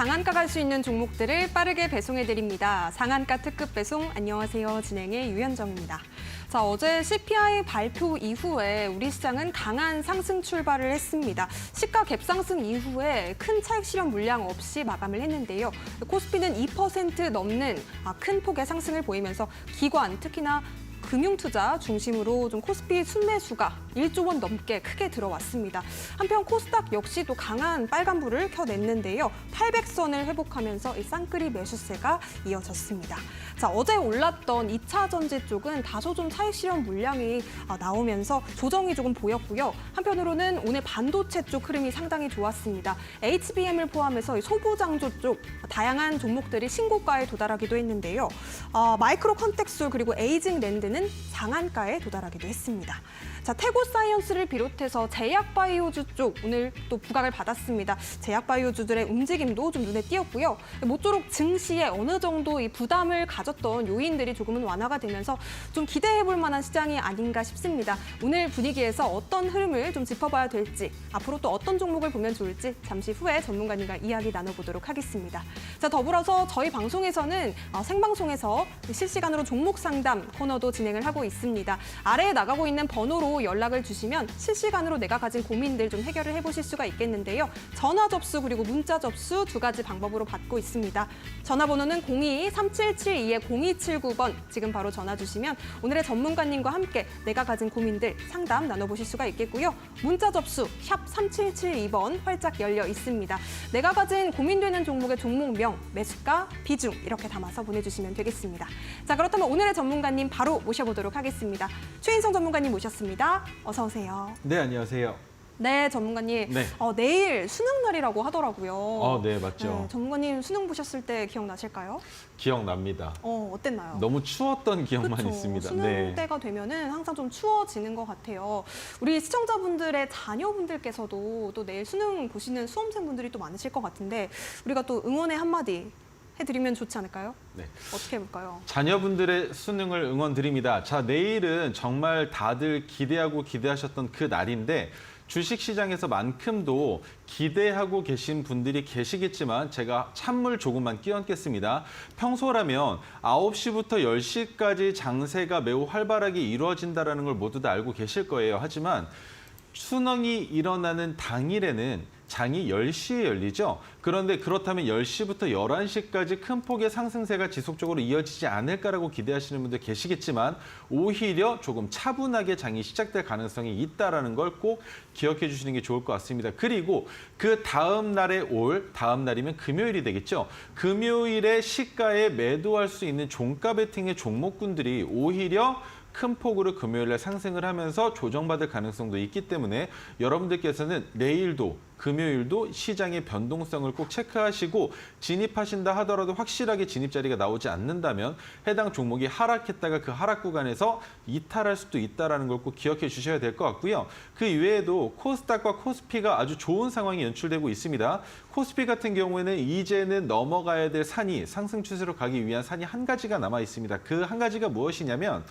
상한가 갈 수 있는 종목들을 빠르게 배송해드립니다. 상한가 특급 배송, 안녕하세요. 진행의 유현정입니다. 자, 어제 CPI 발표 이후에 우리 시장은 강한 상승 출발을 했습니다. 시가 갭상승 이후에 큰 차익 실현 물량 없이 마감을 했는데요. 코스피는 2% 넘는 큰 폭의 상승을 보이면서 기관, 특히나 금융투자 중심으로 좀 코스피 순매수가 1조 원 넘게 크게 들어왔습니다. 한편 코스닥 역시도 강한 빨간불을 켜냈는데요. 800선을 회복하면서 이 쌍끌이 매수세가 이어졌습니다. 자, 어제 올랐던 2차 전지 쪽은 다소 좀 차익 실현 물량이 나오면서 조정이 조금 보였고요. 한편으로는 오늘 반도체 쪽 흐름이 상당히 좋았습니다. HBM을 포함해서 이 소부장조 쪽 다양한 종목들이 신고가에 도달하기도 했는데요. 마이크로 컨텍솔 그리고 에이징 랜드는 상한가에 도달하기도 했습니다. 자, 태고사이언스를 비롯해서 제약바이오주 쪽 오늘 또 부각을 받았습니다. 제약바이오주들의 움직임도 좀 눈에 띄었고요. 모쪼록 증시에 어느 정도 이 부담을 가졌던 요인들이 조금은 완화가 되면서 좀 기대해볼 만한 시장이 아닌가 싶습니다. 오늘 분위기에서 어떤 흐름을 좀 짚어봐야 될지, 앞으로 또 어떤 종목을 보면 좋을지 잠시 후에 전문가님과 이야기 나눠보도록 하겠습니다. 자, 더불어서 저희 방송에서는 생방송에서 실시간으로 종목 상담 코너도 진행을 하고 있습니다. 아래에 나가고 있는 번호로 연락을 주시면 실시간으로 내가 가진 고민들 좀 해결을 해보실 수가 있겠는데요. 전화 접수 그리고 문자 접수 두 가지 방법으로 받고 있습니다. 전화번호는 02-3772-0279번 지금 바로 전화 주시면 오늘의 전문가님과 함께 내가 가진 고민들 상담 나눠보실 수가 있겠고요. 문자 접수 샵 3772번 활짝 열려 있습니다. 내가 가진 고민되는 종목의 종목명, 매수가, 비중 이렇게 담아서 보내주시면 되겠습니다. 자, 그렇다면 오늘의 전문가님 바로 모셔보도록 하겠습니다. 최인성 전문가님 모셨습니다. 어서 오세요. 네, 안녕하세요. 네, 전문가님. 네. 내일 수능 날이라고 하더라고요. 네, 맞죠. 네, 전문가님 수능 보셨을 때 기억나실까요? 기억납니다. 어땠나요? 너무 추웠던 기억만 그쵸. 있습니다. 수능 네. 때가 되면은 항상 좀 추워지는 것 같아요. 우리 시청자분들의 자녀분들께서도 또 내일 수능 보시는 수험생분들이 또 많으실 것 같은데 우리가 또 응원의 한마디 해드리면 좋지 않을까요? 네. 어떻게 해볼까요? 자녀분들의 수능을 응원드립니다. 자, 내일은 정말 다들 기대하셨던 그 날인데 주식시장에서만큼도 기대하고 계신 분들이 계시겠지만 제가 찬물 조금만 끼얹겠습니다. 평소라면 9시부터 10시까지 장세가 매우 활발하게 이루어진다는 걸 모두 다 알고 계실 거예요. 하지만 수능이 일어나는 당일에는 장이 10시에 열리죠. 그런데 그렇다면 10시부터 11시까지 큰 폭의 상승세가 지속적으로 이어지지 않을까라고 기대하시는 분들 계시겠지만 오히려 조금 차분하게 장이 시작될 가능성이 있다는 걸 꼭 기억해 주시는 게 좋을 것 같습니다. 그리고 그 다음 날이면 금요일이 되겠죠. 금요일에 시가에 매도할 수 있는 종가 베팅의 종목군들이 오히려 큰 폭으로 금요일에 상승을 하면서 조정받을 가능성도 있기 때문에 여러분들께서는 내일도 금요일도 시장의 변동성을 꼭 체크하시고 진입하신다 하더라도 확실하게 진입 자리가 나오지 않는다면 해당 종목이 하락했다가 그 하락 구간에서 이탈할 수도 있다는 걸 꼭 기억해 주셔야 될 것 같고요. 그 이외에도 코스닥과 코스피가 아주 좋은 상황이 연출되고 있습니다. 코스피 같은 경우에는 이제는 넘어가야 될 산이 상승 추세로 가기 위한 산이 한 가지가 남아 있습니다. 그 한 가지가 무엇이냐면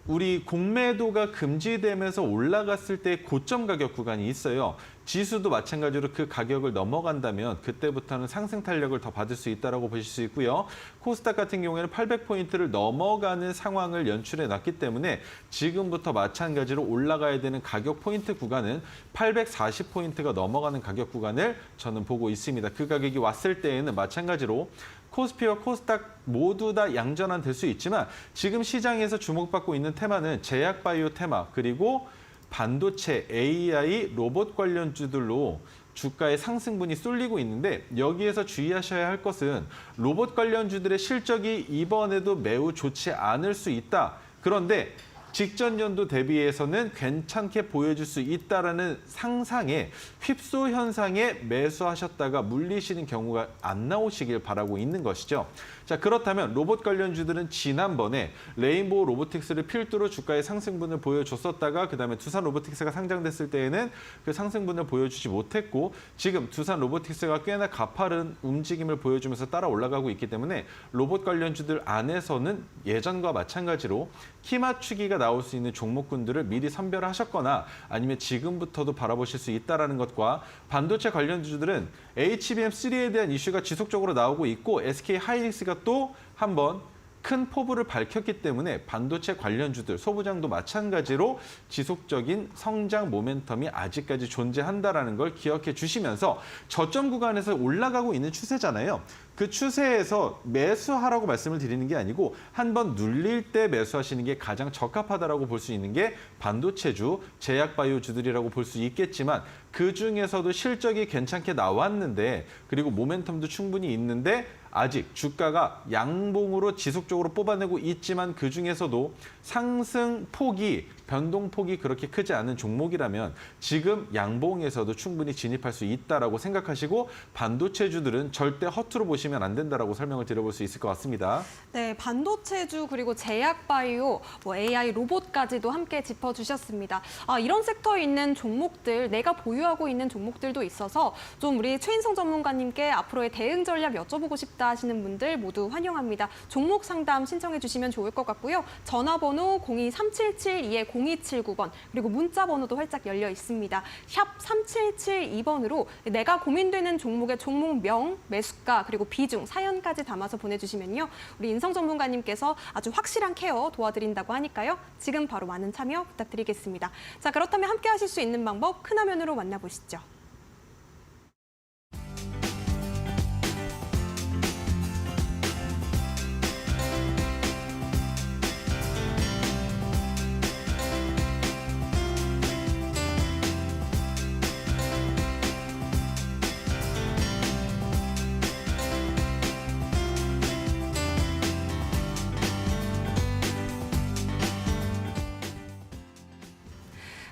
우리 공매도가 금지되면서 올라갔을 때 고점 가격 구간이 있어요. 지수도 마찬가지로 그 가격을 넘어간다면 그때부터는 상승 탄력을 더 받을 수 있다고 보실 수 있고요. 코스닥 같은 경우에는 800포인트를 넘어가는 상황을 연출해 놨기 때문에 지금부터 마찬가지로 올라가야 되는 가격 포인트 구간은 840포인트가 넘어가는 가격 구간을 저는 보고 있습니다. 그 가격이 왔을 때에는 마찬가지로 코스피와 코스닥 모두 다 양전환 될 수 있지만 지금 시장에서 주목받고 있는 테마는 제약바이오 테마 그리고 반도체, AI, 로봇 관련주들로 주가의 상승분이 쏠리고 있는데 여기에서 주의하셔야 할 것은 로봇 관련주들의 실적이 이번에도 매우 좋지 않을 수 있다. 그런데 직전 연도 대비해서는 괜찮게 보여줄 수 있다라는 상상에 휩소 현상에 매수하셨다가 물리시는 경우가 안 나오시길 바라고 있는 것이죠. 자, 그렇다면 로봇 관련주들은 지난번에 레인보우 로보틱스를 필두로 주가의 상승분을 보여줬었다가 그다음에 두산 로보틱스가 상장됐을 때에는 그 상승분을 보여주지 못했고 지금 두산 로보틱스가 꽤나 가파른 움직임을 보여주면서 따라 올라가고 있기 때문에 로봇 관련주들 안에서는 예전과 마찬가지로 키 맞추기가 나올 수 있는 종목군들을 미리 선별하셨거나 아니면 지금부터도 바라보실 수 있다는 것과 반도체 관련주들은 HBM3에 대한 이슈가 지속적으로 나오고 있고 SK하이닉스가 또 한번 큰 포부를 밝혔기 때문에 반도체 관련주들, 소부장도 마찬가지로 지속적인 성장 모멘텀이 아직까지 존재한다는 걸 기억해 주시면서 저점 구간에서 올라가고 있는 추세잖아요. 그 추세에서 매수하라고 말씀을 드리는 게 아니고 한번 눌릴 때 매수하시는 게 가장 적합하다라고 볼 수 있는 게 반도체주, 제약바이오주들이라고 볼 수 있겠지만 그중에서도 실적이 괜찮게 나왔는데 그리고 모멘텀도 충분히 있는데 아직 주가가 양봉으로 지속적으로 뽑아내고 있지만 그중에서도 상승 폭이, 변동 폭이 그렇게 크지 않은 종목이라면 지금 양봉에서도 충분히 진입할 수 있다라고 생각하시고 반도체주들은 절대 허투루 보시면 안 된다라고 설명을 드려볼 수 있을 것 같습니다. 네, 반도체주 그리고 제약바이오, AI 로봇까지도 함께 짚어주셨습니다. 이런 섹터에 있는 종목들, 내가 보유하고 있는 종목들도 있어서 좀 우리 최인성 전문가님께 앞으로의 대응 전략 여쭤보고 싶다 하시는 분들 모두 환영합니다. 종목 상담 신청해 주시면 좋을 것 같고요. 전화번호 023772-0279번 그리고 문자 번호도 활짝 열려 있습니다. 샵 3772번으로 내가 고민되는 종목의 종목명, 매수가 그리고 비중, 사연까지 담아서 보내주시면요. 우리 인성 전문가님께서 아주 확실한 케어 도와드린다고 하니까요. 지금 바로 많은 참여 부탁드리겠습니다. 자, 그렇다면 함께 하실 수 있는 방법 큰 화면으로 만나보시죠.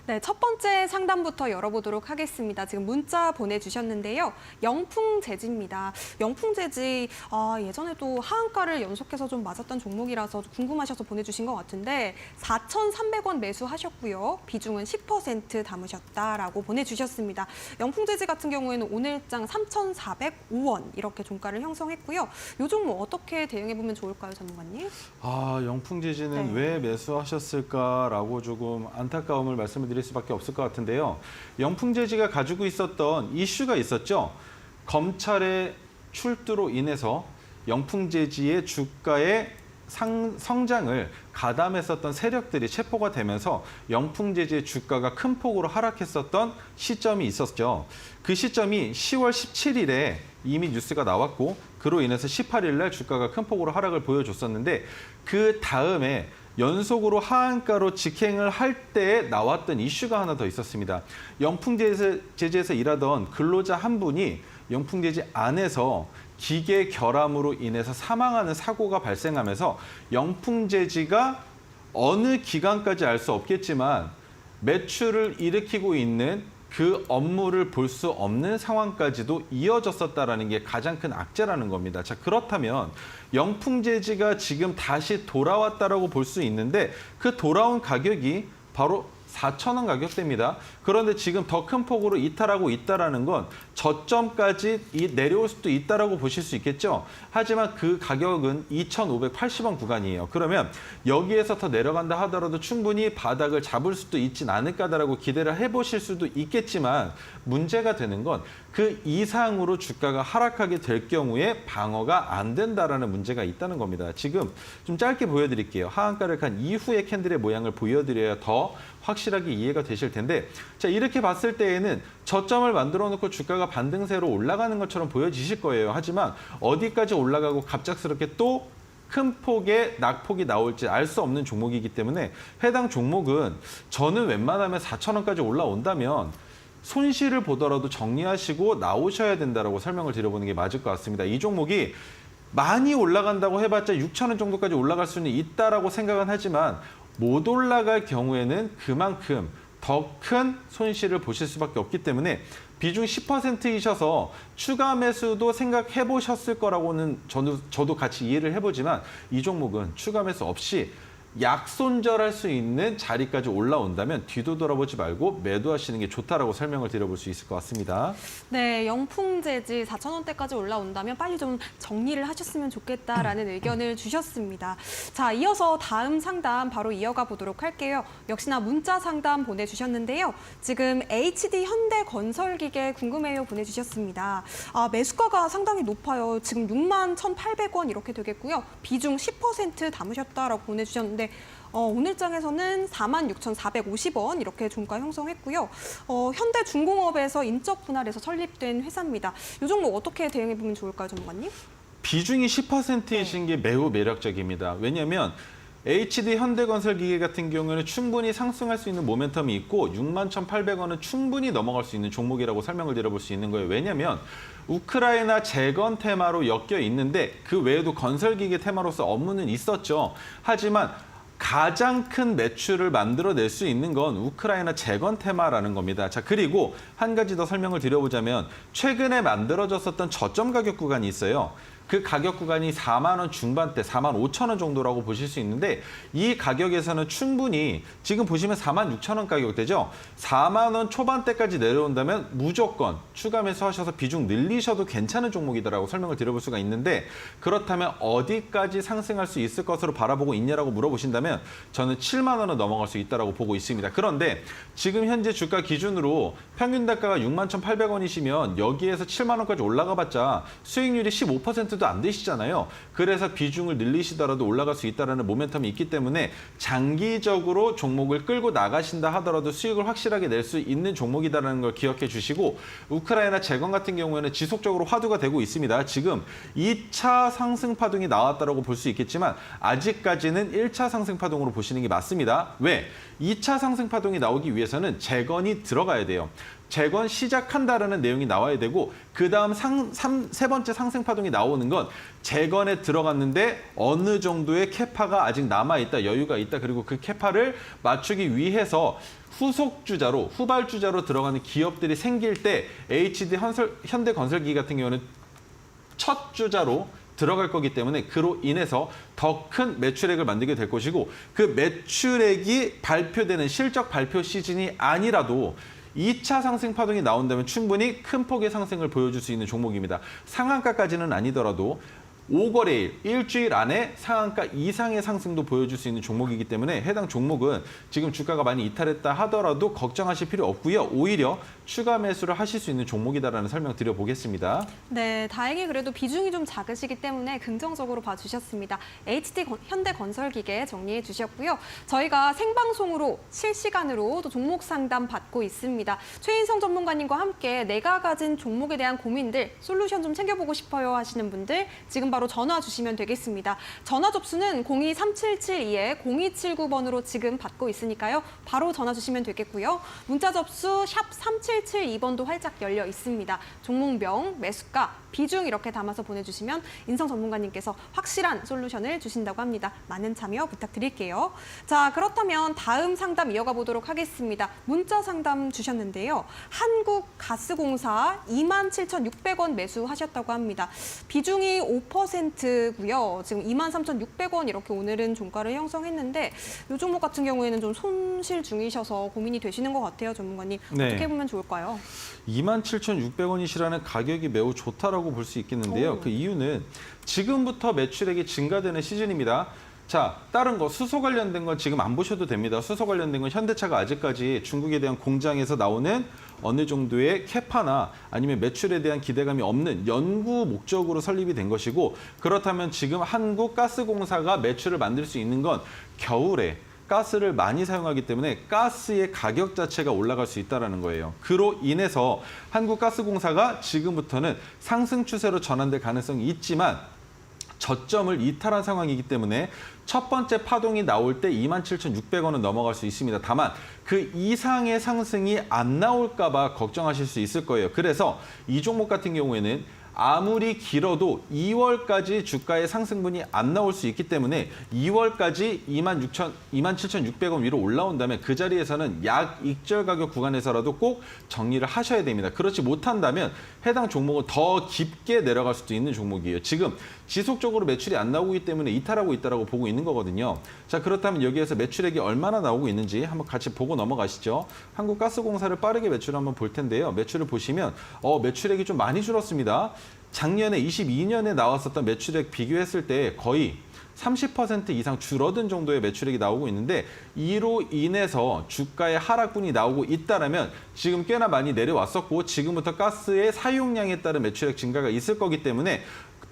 네, 첫 번째 상담부터 열어보도록 하겠습니다. 지금 문자 보내주셨는데요. 영풍재지입니다. 영풍재지 예전에도 하한가를 연속해서 좀 맞았던 종목이라서 궁금하셔서 보내주신 것 같은데 4,300원 매수하셨고요. 비중은 10% 담으셨다라고 보내주셨습니다. 영풍재지 같은 경우에는 오늘장 3,405원 이렇게 종가를 형성했고요. 이 종목 어떻게 대응해보면 좋을까요, 전문가님? 영풍재지는 네. 왜 매수하셨을까라고 조금 안타까움을 말씀을 드릴 수밖에 없을 것 같은데요. 영풍재지가 가지고 있었던 이슈가 있었죠. 검찰의 출두로 인해서 영풍재지의 주가의 성장을 가담했었던 세력들이 체포가 되면서 영풍재지의 주가가 큰 폭으로 하락했었던 시점이 있었죠. 그 시점이 10월 17일에 이미 뉴스가 나왔고 그로 인해서 18일 날 주가가 큰 폭으로 하락을 보여줬었는데 그 다음에 연속으로 하한가로 직행을 할 때 나왔던 이슈가 하나 더 있었습니다. 영풍재지에서 일하던 근로자 한 분이 영풍재지 안에서 기계 결함으로 인해서 사망하는 사고가 발생하면서 영풍재지가 어느 기간까지 알 수 없겠지만 매출을 일으키고 있는 그 업무를 볼 수 없는 상황까지도 이어졌었다라는 게 가장 큰 악재라는 겁니다. 자, 그렇다면 영풍재지가 지금 다시 돌아왔다라고 볼 수 있는데 그 돌아온 가격이 바로 4,000원 가격대입니다. 그런데 지금 더 큰 폭으로 이탈하고 있다는 건 저점까지 내려올 수도 있다라고 보실 수 있겠죠. 하지만 그 가격은 2,580원 구간이에요. 그러면 여기에서 더 내려간다 하더라도 충분히 바닥을 잡을 수도 있진 않을까라고 기대를 해보실 수도 있겠지만 문제가 되는 건 그 이상으로 주가가 하락하게 될 경우에 방어가 안 된다라는 문제가 있다는 겁니다. 지금 좀 짧게 보여드릴게요. 하한가를 간 이후의 캔들의 모양을 보여드려야 더 확실하게 이해가 되실 텐데 자, 이렇게 봤을 때에는 저점을 만들어 놓고 주가가 반등세로 올라가는 것처럼 보여지실 거예요. 하지만 어디까지 올라가고 갑작스럽게 또 큰 폭의 낙폭이 나올지 알 수 없는 종목이기 때문에 해당 종목은 저는 웬만하면 4,000원까지 올라온다면 손실을 보더라도 정리하시고 나오셔야 된다고 설명을 드려보는 게 맞을 것 같습니다. 이 종목이 많이 올라간다고 해봤자 6,000원 정도까지 올라갈 수는 있다라고 생각은 하지만 못 올라갈 경우에는 그만큼 더 큰 손실을 보실 수밖에 없기 때문에 비중 10%이셔서 추가 매수도 생각해 보셨을 거라고는 저도 같이 이해를 해보지만 이 종목은 추가 매수 없이 약손절할 수 있는 자리까지 올라온다면 뒤도 돌아보지 말고 매도하시는 게 좋다라고 설명을 드려볼 수 있을 것 같습니다. 네, 영풍재지 4,000원대까지 올라온다면 빨리 좀 정리를 하셨으면 좋겠다라는 의견을 주셨습니다. 자, 이어서 다음 상담 바로 이어가 보도록 할게요. 역시나 문자 상담 보내주셨는데요. 지금 HD 현대건설기계 궁금해요 보내주셨습니다. 매수가가 상당히 높아요. 지금 61,800원 이렇게 되겠고요. 비중 10% 담으셨다라고 보내주셨는데 오늘장에서는 46,450원 이렇게 종가 형성했고요. 현대중공업에서 인적 분할해서 설립된 회사입니다. 이 종목 어떻게 대응해 보면 좋을까요, 전문가님? 비중이 10%이신 게 매우 매력적입니다. 왜냐하면 HD 현대건설기계 같은 경우에는 충분히 상승할 수 있는 모멘텀이 있고 61,800원은 충분히 넘어갈 수 있는 종목이라고 설명을 드려볼 수 있는 거예요. 왜냐하면 우크라이나 재건 테마로 엮여 있는데 그 외에도 건설기계 테마로서 업무는 있었죠. 하지만 가장 큰 매출을 만들어낼 수 있는 건 우크라이나 재건 테마라는 겁니다. 자, 그리고 한 가지 더 설명을 드려보자면 최근에 만들어졌었던 저점 가격 구간이 있어요. 그 가격 구간이 4만 원 중반대, 4만 5천 원 정도라고 보실 수 있는데 이 가격에서는 충분히 지금 보시면 4만 6천 원 가격대죠. 4만 원 초반대까지 내려온다면 무조건 추가 매수하셔서 비중 늘리셔도 괜찮은 종목이다라고 설명을 드려볼 수가 있는데 그렇다면 어디까지 상승할 수 있을 것으로 바라보고 있냐라고 물어보신다면 저는 7만 원은 넘어갈 수 있다라고 보고 있습니다. 그런데 지금 현재 주가 기준으로 평균 단가가 61,800원이시면 여기에서 7만 원까지 올라가 봤자 수익률이 15%도 안 되시잖아요. 그래서 비중을 늘리시더라도 올라갈 수 있다는 모멘텀이 있기 때문에 장기적으로 종목을 끌고 나가신다 하더라도 수익을 확실하게 낼 수 있는 종목이다라는 걸 기억해 주시고 우크라이나 재건 같은 경우에는 지속적으로 화두가 되고 있습니다. 지금 2차 상승 파동이 나왔다라고 볼 수 있겠지만 아직까지는 1차 상승 파동으로 보시는 게 맞습니다. 왜? 2차 상승 파동이 나오기 위해서는 재건이 들어가야 돼요. 재건 시작한다라는 내용이 나와야 되고 그다음 세 번째 상승 파동이 나오는 건 재건에 들어갔는데 어느 정도의 캐파가 아직 남아있다, 여유가 있다. 그리고 그 캐파를 맞추기 위해서 후속주자로, 후발주자로 들어가는 기업들이 생길 때 HD 현대건설기 같은 경우는 첫 주자로 들어갈 거기 때문에 그로 인해서 더 큰 매출액을 만들게 될 것이고 그 매출액이 발표되는 실적 발표 시즌이 아니라도 2차 상승 파동이 나온다면 충분히 큰 폭의 상승을 보여줄 수 있는 종목입니다. 상한가까지는 아니더라도 5거래일, 일주일 안에 상한가 이상의 상승도 보여줄 수 있는 종목이기 때문에 해당 종목은 지금 주가가 많이 이탈했다 하더라도 걱정하실 필요 없고요. 오히려 추가 매수를 하실 수 있는 종목이다라는 설명 드려보겠습니다. 네, 다행히 그래도 비중이 좀 작으시기 때문에 긍정적으로 봐주셨습니다. HD 현대건설기계 정리해 주셨고요. 저희가 생방송으로 실시간으로 또 종목 상담 받고 있습니다. 최인성 전문가님과 함께 내가 가진 종목에 대한 고민들, 솔루션 좀 챙겨보고 싶어요 하시는 분들 지금 바로 전화 주시면 되겠습니다. 전화 접수는 023772-0279번으로 지금 받고 있으니까요. 바로 전화 주시면 되겠고요. 문자 접수 샵 3772번도 활짝 열려 있습니다. 종목명, 매수가, 비중 이렇게 담아서 보내주시면 인성 전문가님께서 확실한 솔루션을 주신다고 합니다. 많은 참여 부탁드릴게요. 자, 그렇다면 다음 상담 이어가 보도록 하겠습니다. 문자 상담 주셨는데요. 한국가스공사 27,600원 매수하셨다고 합니다. 비중이 5%고요. 지금 23,600원 이렇게 오늘은 종가를 형성했는데 이 종목 같은 경우에는 좀 손실 중이셔서 고민이 되시는 것 같아요, 전문가님. 네. 어떻게 보면 좋을까요? 27,600원이시라는 가격이 매우 좋다라고 볼 수 있겠는데요. 그 이유는 지금부터 매출액이 증가되는 시즌입니다. 자, 다른 거 수소 관련된 건 지금 안 보셔도 됩니다. 수소 관련된 건 현대차가 아직까지 중국에 대한 공장에서 나오는 어느 정도의 캐파나 아니면 매출에 대한 기대감이 없는 연구 목적으로 설립이 된 것이고 그렇다면 지금 한국가스공사가 매출을 만들 수 있는 건 겨울에 가스를 많이 사용하기 때문에 가스의 가격 자체가 올라갈 수 있다는 거예요. 그로 인해서 한국가스공사가 지금부터는 상승 추세로 전환될 가능성이 있지만 저점을 이탈한 상황이기 때문에 첫 번째 파동이 나올 때 27,600원은 넘어갈 수 있습니다. 다만 그 이상의 상승이 안 나올까 봐 걱정하실 수 있을 거예요. 그래서 이 종목 같은 경우에는 아무리 길어도 2월까지 주가의 상승분이 안 나올 수 있기 때문에 2월까지 27,600원 위로 올라온다면 그 자리에서는 약 익절 가격 구간에서라도 꼭 정리를 하셔야 됩니다. 그렇지 못한다면 해당 종목은 더 깊게 내려갈 수도 있는 종목이에요. 지금 지속적으로 매출이 안 나오기 때문에 이탈하고 있다고 보고 있는 거거든요. 자, 그렇다면 여기에서 매출액이 얼마나 나오고 있는지 한번 같이 보고 넘어가시죠. 한국가스공사를 빠르게 매출을 한번 볼 텐데요. 매출을 보시면 매출액이 좀 많이 줄었습니다. 작년에 22년에 나왔었던 매출액 비교했을 때 거의 30% 이상 줄어든 정도의 매출액이 나오고 있는데 이로 인해서 주가의 하락분이 나오고 있다라면 지금 꽤나 많이 내려왔었고 지금부터 가스의 사용량에 따른 매출액 증가가 있을 거기 때문에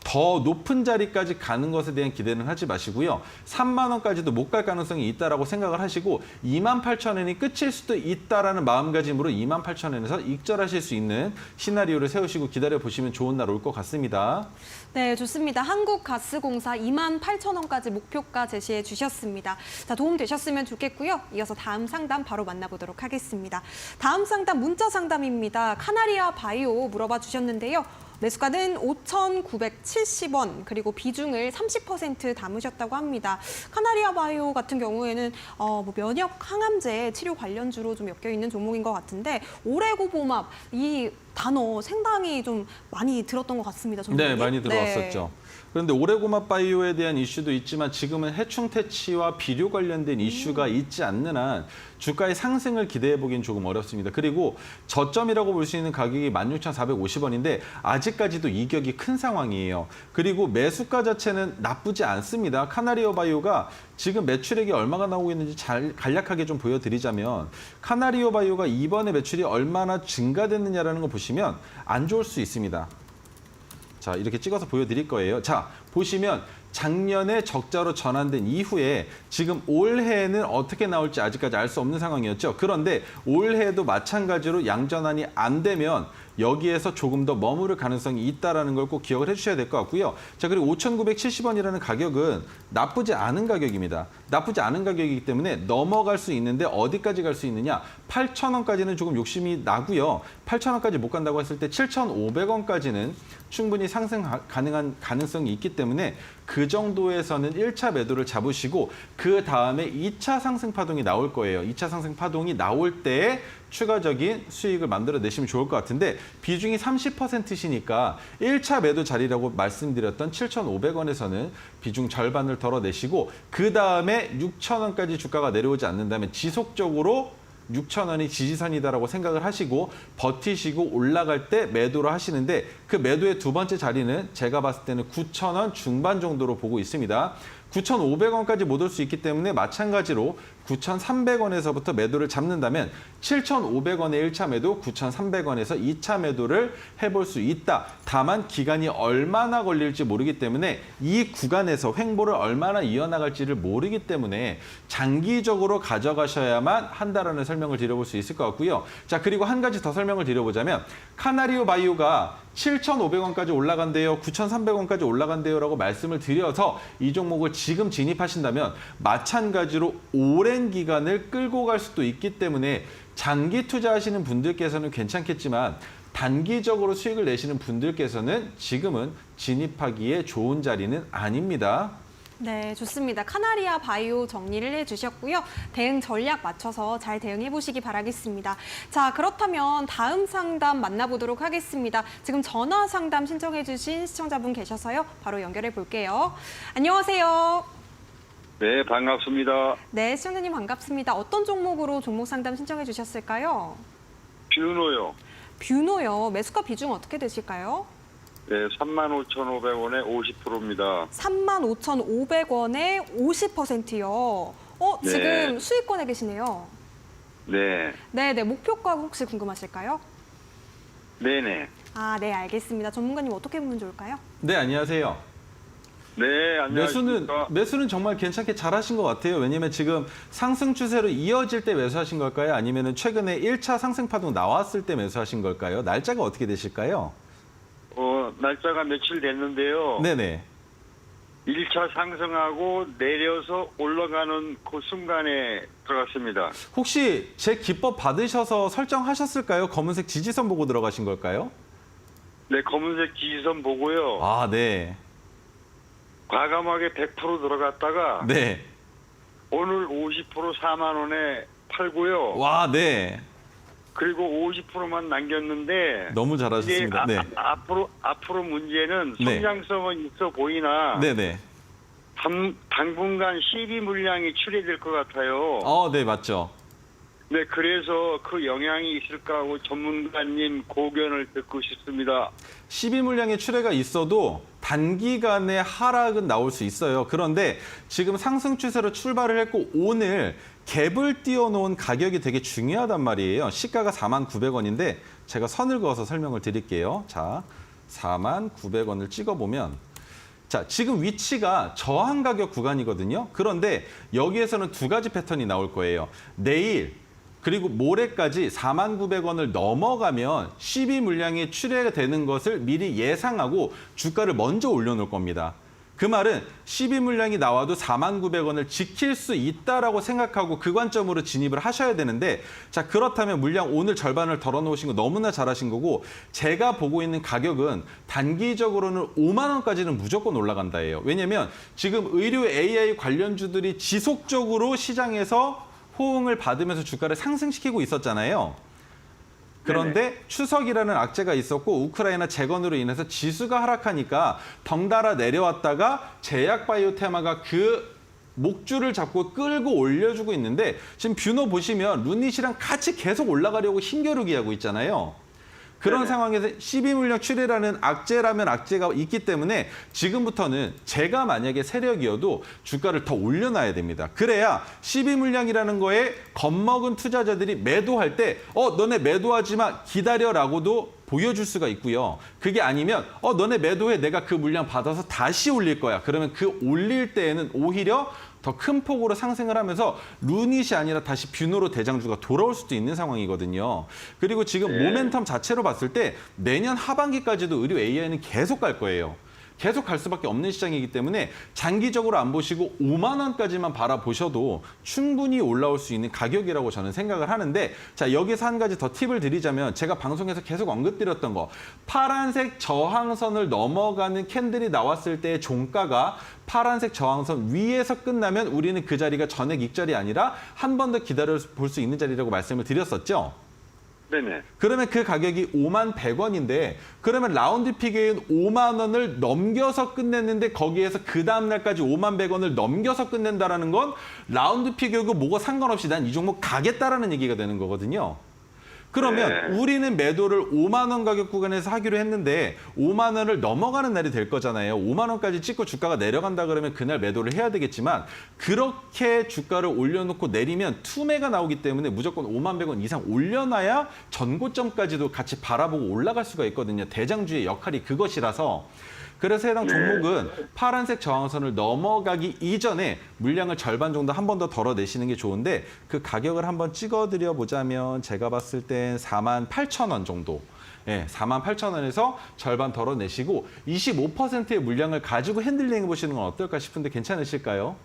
더 높은 자리까지 가는 것에 대한 기대는 하지 마시고요. 3만 원까지도 못 갈 가능성이 있다라고 생각을 하시고 28,000원이 끝일 수도 있다라는 마음가짐으로 28,000원에서 익절하실 수 있는 시나리오를 세우시고 기다려보시면 좋은 날 올 것 같습니다. 네, 좋습니다. 한국가스공사 28,000원까지 목표가 제시해 주셨습니다. 자, 도움 되셨으면 좋겠고요. 이어서 다음 상담 바로 만나보도록 하겠습니다. 다음 상담 문자 상담입니다. 카나리아 바이오 물어봐 주셨는데요. 매수가는 5,970원, 그리고 비중을 30% 담으셨다고 합니다. 카나리아 바이오 같은 경우에는 면역 항암제 치료 관련주로 좀 엮여 있는 종목인 것 같은데 오레고보맙 이 단어 상당히 좀 많이 들었던 것 같습니다. 네, 많이 들어왔었죠. 네. 그런데 오레고맙 바이오에 대한 이슈도 있지만 지금은 해충 퇴치와 비료 관련된 이슈가 있지 않는 한 주가의 상승을 기대해 보기는 조금 어렵습니다. 그리고 저점이라고 볼 수 있는 가격이 16,450원인데 아직까지도 이격이 큰 상황이에요. 그리고 매수가 자체는 나쁘지 않습니다. 카나리아 바이오가 지금 매출액이 얼마가 나오고 있는지 잘 간략하게 좀 보여드리자면 카나리아 바이오가 이번에 매출이 얼마나 증가됐느냐라는 거 보시면 안 좋을 수 있습니다. 자, 이렇게 찍어서 보여드릴 거예요. 자, 보시면 작년에 적자로 전환된 이후에 지금 올해는 어떻게 나올지 아직까지 알 수 없는 상황이었죠. 그런데 올해도 마찬가지로 양전환이 안 되면 여기에서 조금 더 머무를 가능성이 있다는 걸 꼭 기억을 해주셔야 될 것 같고요. 자, 그리고 5,970원이라는 가격은 나쁘지 않은 가격입니다. 나쁘지 않은 가격이기 때문에 넘어갈 수 있는데 어디까지 갈 수 있느냐? 8,000원까지는 조금 욕심이 나고요. 8,000원까지 못 간다고 했을 때 7,500원까지는 충분히 상승 가능한 가능성이 있기 때문에 그 정도에서는 1차 매도를 잡으시고 그 다음에 2차 상승 파동이 나올 거예요. 2차 상승 파동이 나올 때 추가적인 수익을 만들어내시면 좋을 것 같은데 비중이 30%시니까 1차 매도 자리라고 말씀드렸던 7,500원에서는 비중 절반을 덜어내시고 그 다음에 6,000원까지 주가가 내려오지 않는다면 지속적으로 6,000원이 지지선이다라고 생각을 하시고 버티시고 올라갈 때 매도를 하시는데 그 매도의 두 번째 자리는 제가 봤을 때는 9,000원 중반 정도로 보고 있습니다. 9,500원까지 못 올 수 있기 때문에 마찬가지로 9,300원에서부터 매도를 잡는다면 7,500원의 1차 매도, 9,300원에서 2차 매도를 해볼 수 있다. 다만 기간이 얼마나 걸릴지 모르기 때문에 이 구간에서 횡보를 얼마나 이어나갈지를 모르기 때문에 장기적으로 가져가셔야만 한다라는 설명을 드려볼 수 있을 것 같고요. 자, 그리고 한 가지 더 설명을 드려보자면 카나리아 바이오가 7,500원까지 올라간대요, 9,300원까지 올라간대요라고 말씀을 드려서 이 종목을 지금 진입하신다면 마찬가지로 오랜 기간을 끌고 갈 수도 있기 때문에 장기 투자하시는 분들께서는 괜찮겠지만 단기적으로 수익을 내시는 분들께서는 지금은 진입하기에 좋은 자리는 아닙니다. 네, 좋습니다. 카나리아 바이오 정리를 해주셨고요. 대응 전략 맞춰서 잘 대응해 보시기 바라겠습니다. 자, 그렇다면 다음 상담 만나보도록 하겠습니다. 지금 전화 상담 신청해 주신 시청자분 계셔서요. 바로 연결해 볼게요. 안녕하세요. 네, 반갑습니다. 네, 시청자님 반갑습니다. 어떤 종목으로 종목 상담 신청해 주셨을까요? 뷰노요. 뷰노요. 매수가 비중 어떻게 되실까요? 네, 35,500원에 50%입니다. 35,500원에 50%요. 네. 지금 수익권에 계시네요. 네, 네, 목표가 혹시 궁금하실까요? 네네. 아, 네, 알겠습니다. 전문가님 어떻게 보면 좋을까요? 네, 안녕하세요. 네, 안녕하십니까. 매수는 정말 괜찮게 잘하신 것 같아요. 왜냐하면 지금 상승 추세로 이어질 때 매수하신 걸까요? 아니면 최근에 1차 상승 파동 나왔을 때 매수하신 걸까요? 날짜가 어떻게 되실까요? 날짜가 며칠 됐는데요. 네네. 1차 상승하고 내려서 올라가는 그 순간에 들어갔습니다. 혹시 제 기법 받으셔서 설정하셨을까요? 검은색 지지선 보고 들어가신 걸까요? 네, 검은색 지지선 보고요. 아, 네. 과감하게 100% 들어갔다가 네. 오늘 50% 4만 원에 팔고요. 와, 네. 그리고 50%만 남겼는데 너무 이게 잘하셨습니다. 네. 앞으로 문제는 네. 성장성은 있어 보이나 네네. 당분간 시비 물량이 출해될 것 같아요. 네, 맞죠. 네, 그래서 그 영향이 있을까 하고 전문가님 고견을 듣고 싶습니다. 12물량의 출회가 있어도 단기간에 하락은 나올 수 있어요. 그런데 지금 상승 추세로 출발을 했고 오늘 갭을 띄워놓은 가격이 되게 중요하단 말이에요. 시가가 49,900원인데 제가 선을 그어서 설명을 드릴게요. 자, 49,900원을 찍어보면 자, 지금 위치가 저항 가격 구간이거든요. 그런데 여기에서는 두 가지 패턴이 나올 거예요. 내일 그리고 모레까지 49,900원을 넘어가면 12물량이 출회되는 것을 미리 예상하고 주가를 먼저 올려놓을 겁니다. 그 말은 12물량이 나와도 49,900원을 지킬 수 있다라고 생각하고 그 관점으로 진입을 하셔야 되는데 자 그렇다면 물량 오늘 절반을 덜어놓으신 거 너무나 잘하신 거고 제가 보고 있는 가격은 단기적으로는 5만 원까지는 무조건 올라간다예요. 왜냐하면 지금 의료 AI 관련주들이 지속적으로 시장에서 호응을 받으면서 주가를 상승시키고 있었잖아요. 그런데 추석이라는 악재가 있었고 우크라이나 재건으로 인해서 지수가 하락하니까 덩달아 내려왔다가 제약바이오테마가 그 목줄을 잡고 끌고 올려주고 있는데 지금 뷰노 보시면 루닛이랑 같이 계속 올라가려고 힘겨루기 하고 있잖아요. 그런 상황에서 12물량 출회라는 악재라면 악재가 있기 때문에 지금부터는 제가 만약에 세력이어도 주가를 더 올려놔야 됩니다. 그래야 12물량이라는 거에 겁먹은 투자자들이 매도할 때 너네 매도하지 마 기다려라고도 보여줄 수가 있고요. 그게 아니면 너네 매도해 내가 그 물량 받아서 다시 올릴 거야. 그러면 그 올릴 때에는 오히려 더 큰 폭으로 상승을 하면서 루닛이 아니라 다시 뷰노로 대장주가 돌아올 수도 있는 상황이거든요. 그리고 지금 모멘텀 자체로 봤을 때 내년 하반기까지도 의료 AI는 계속 갈 거예요. 계속 갈 수밖에 없는 시장이기 때문에 장기적으로 안 보시고 5만 원까지만 바라보셔도 충분히 올라올 수 있는 가격이라고 저는 생각을 하는데 자 여기서 한 가지 더 팁을 드리자면 제가 방송에서 계속 언급드렸던 거 파란색 저항선을 넘어가는 캔들이 나왔을 때의 종가가 파란색 저항선 위에서 끝나면 우리는 그 자리가 전액 익절이 아니라 한 번 더 기다려 볼 수 있는 자리라고 말씀을 드렸었죠. 네네. 그러면 그 가격이 5만 100원인데 그러면 라운드 피겨인 5만 원을 넘겨서 끝냈는데 거기에서 그 다음 날까지 5만 100원을 넘겨서 끝낸다라는 건 라운드 피겨고 뭐가 상관없이 난 이 종목 가겠다라는 얘기가 되는 거거든요. 그러면 우리는 매도를 5만 원 가격 구간에서 하기로 했는데 5만 원을 넘어가는 날이 될 거잖아요. 5만 원까지 찍고 주가가 내려간다 그러면 그날 매도를 해야 되겠지만 그렇게 주가를 올려놓고 내리면 투매가 나오기 때문에 무조건 5만 100원 이상 올려놔야 전고점까지도 같이 바라보고 올라갈 수가 있거든요. 대장주의 역할이 그것이라서. 그래서 해당 종목은 파란색 저항선을 넘어가기 이전에 물량을 절반 정도 한 번 더 덜어내시는 게 좋은데 그 가격을 한번 찍어드려 보자면 제가 봤을 땐 48,000원 정도. 예, 48,000원에서 절반 덜어내시고 25%의 물량을 가지고 핸들링 해보시는 건 어떨까 싶은데 괜찮으실까요?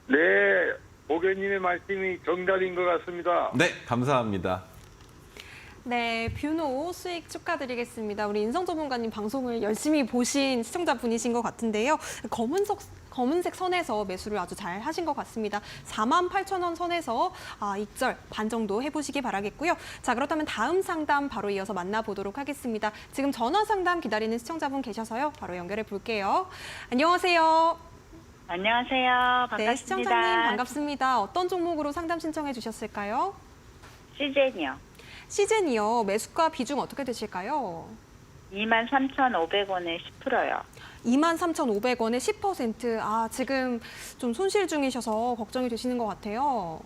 네, 고객님의 말씀이 정답인 것 같습니다. 네, 감사합니다. 네, 뷰노 수익 축하드리겠습니다. 우리 인성 전문가님 방송을 열심히 보신 시청자분이신 것 같은데요. 검은색 선에서 매수를 아주 잘 하신 것 같습니다. 48,000원 선에서 익절 반 정도 해보시기 바라겠고요. 자, 그렇다면 다음 상담 바로 이어서 만나보도록 하겠습니다. 지금 전화 상담 기다리는 시청자분 계셔서요. 바로 연결해 볼게요. 안녕하세요. 안녕하세요. 반갑습니다. 네, 시청자님 반갑습니다. 어떤 종목으로 상담 신청해 주셨을까요? 시젠이요. 시즌이요. 매수가 비중 어떻게 되실까요? 23,500원에 10%요. 23,500원에 10%. 지금 좀 손실 중이셔서 걱정이 되시는 것 같아요.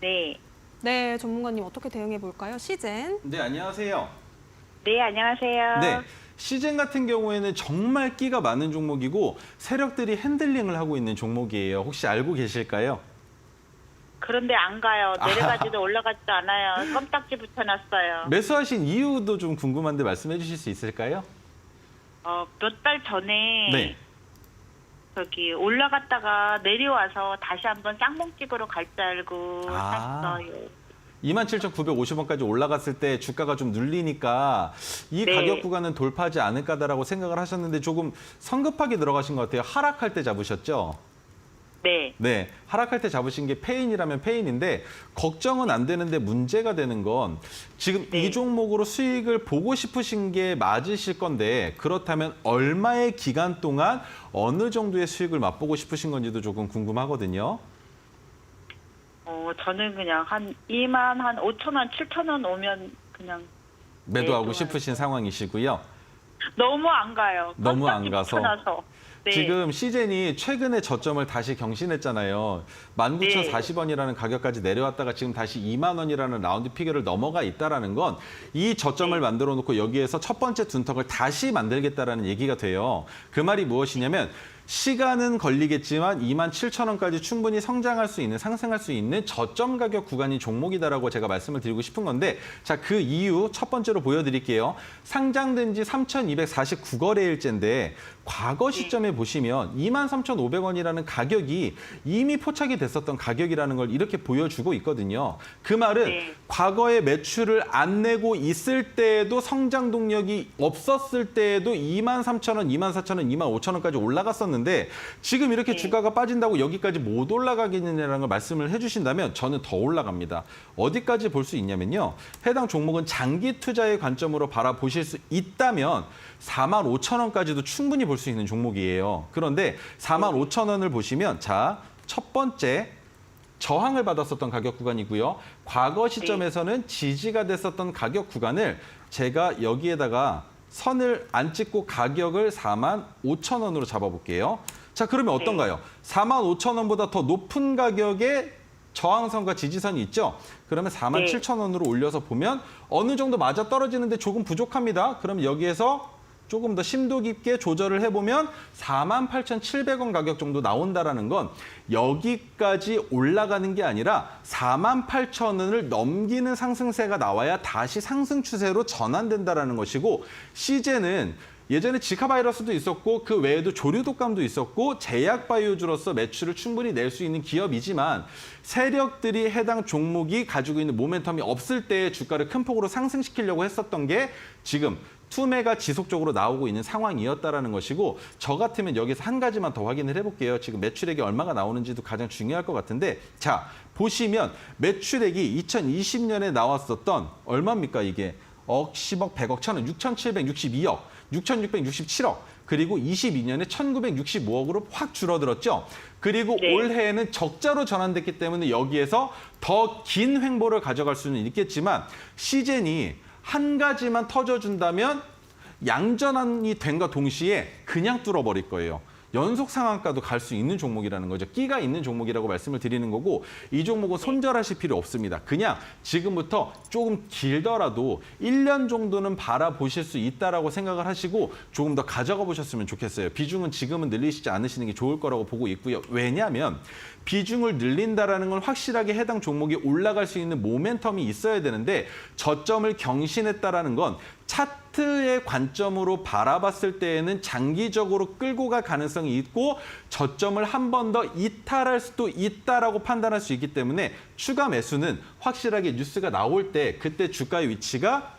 네. 네, 전문가님 어떻게 대응해 볼까요? 시즌. 네, 안녕하세요. 네, 안녕하세요. 네. 시즌 같은 경우에는 정말 끼가 많은 종목이고 세력들이 핸들링을 하고 있는 종목이에요. 혹시 알고 계실까요? 그런데 안 가요. 내려가지도 올라가지도 않아요. 껌딱지 붙여놨어요. 매수하신 이유도 좀 궁금한데 말씀해 주실 수 있을까요? 몇 달 전에 네. 저기 올라갔다가 내려와서 다시 한번 쌍봉집으로 갈 줄 알고 샀어요. 27,950원까지 올라갔을 때 주가가 좀 눌리니까 이 네. 가격 구간은 돌파하지 않을까라고 생각을 하셨는데 조금 성급하게 들어가신 것 같아요. 하락할 때 잡으셨죠? 네. 네, 하락할 때 잡으신 게 페인이라면 페인인데 걱정은 안 되는데 문제가 되는 건 지금 네. 이 종목으로 수익을 보고 싶으신 게 맞으실 건데 그렇다면 얼마의 기간 동안 어느 정도의 수익을 맛보고 싶으신 건지도 조금 궁금하거든요. 저는 그냥 한 2만 한 5천 원, 7천 원 오면 그냥 매도하고 네, 싶으신 상황이시고요. 너무 안 가요. 너무 안 껌딱지 가서. 붙여놔서. 네. 지금 시젠이 최근에 저점을 다시 경신했잖아요. 19,040원이라는 가격까지 내려왔다가 지금 다시 2만 원이라는 라운드 피겨를 넘어가 있다는 건 이 저점을 만들어 놓고 여기에서 첫 번째 둔턱을 다시 만들겠다라는 얘기가 돼요. 그 말이 무엇이냐면 시간은 걸리겠지만 27,000원까지 충분히 성장할 수 있는, 상승할 수 있는 저점 가격 구간인 종목이다라고 제가 말씀을 드리고 싶은 건데 자, 그 이유 첫 번째로 보여드릴게요. 상장된 지 3,249거래일째인데 과거 시점에 보시면 23,500원이라는 가격이 이미 포착이 됐었던 가격이라는 걸 이렇게 보여주고 있거든요. 그 말은 네. 과거에 매출을 안 내고 있을 때에도 성장 동력이 없었을 때에도 23,000원, 24,000원, 25,000원까지 올라갔었는데 지금 이렇게 네. 주가가 빠진다고 여기까지 못 올라가겠느냐라는 걸 말씀을 해주신다면 저는 더 올라갑니다. 어디까지 볼 수 있냐면요. 해당 종목은 장기 투자의 관점으로 바라보실 수 있다면 45,000원까지도 충분히 볼 수 있는 종목이에요. 그런데 45,000원을 보시면 자, 첫 번째 저항을 받았었던 가격 구간이고요. 과거 시점에서는 지지가 됐었던 가격 구간을 제가 여기에다가 선을 안 찍고 가격을 45,000원으로 잡아볼게요. 자, 그러면 어떤가요? 45,000원보다 더 높은 가격에 저항선과 지지선이 있죠? 그러면 47,000원으로 올려서 보면 어느 정도 맞아 떨어지는데 조금 부족합니다. 그럼 여기에서 조금 더 심도 깊게 조절을 해보면 48,700원 가격 정도 나온다라는 건 여기까지 올라가는 게 아니라 48,000원을 넘기는 상승세가 나와야 다시 상승 추세로 전환된다라는 것이고 시제는 예전에 지카 바이러스도 있었고 그 외에도 조류 독감도 있었고 제약 바이오주로서 매출을 충분히 낼 수 있는 기업이지만 세력들이 해당 종목이 가지고 있는 모멘텀이 없을 때 주가를 큰 폭으로 상승시키려고 했었던 게 지금 투매가 지속적으로 나오고 있는 상황이었다라는 것이고 저 같으면 여기서 한 가지만 더 확인을 해볼게요. 지금 매출액이 얼마가 나오는지도 가장 중요할 것 같은데 자, 보시면 매출액이 2020년에 나왔었던 얼마입니까 이게? 억, 10억, 100억, 1,000억, 6,762억, 6,667억, 그리고 22년에 1,965억으로 확 줄어들었죠. 그리고 네. 올해에는 적자로 전환됐기 때문에 여기에서 더 긴 횡보를 가져갈 수는 있겠지만 시젠이 한 가지만 터져준다면 양전환이 된과 동시에 그냥 뚫어버릴 거예요. 연속 상한가도 갈 수 있는 종목이라는 거죠. 끼가 있는 종목이라고 말씀을 드리는 거고 이 종목은 손절하실 필요 없습니다. 그냥 지금부터 조금 길더라도 1년 정도는 바라보실 수 있다라고 생각을 하시고 조금 더 가져가 보셨으면 좋겠어요. 비중은 지금은 늘리시지 않으시는 게 좋을 거라고 보고 있고요. 왜냐하면 비중을 늘린다라는 건 확실하게 해당 종목이 올라갈 수 있는 모멘텀이 있어야 되는데 저점을 경신했다라는 건 차트의 관점으로 바라봤을 때에는 장기적으로 끌고 갈 가능성이 있고 저점을 한 번 더 이탈할 수도 있다라고 판단할 수 있기 때문에 추가 매수는 확실하게 뉴스가 나올 때 그때 주가의 위치가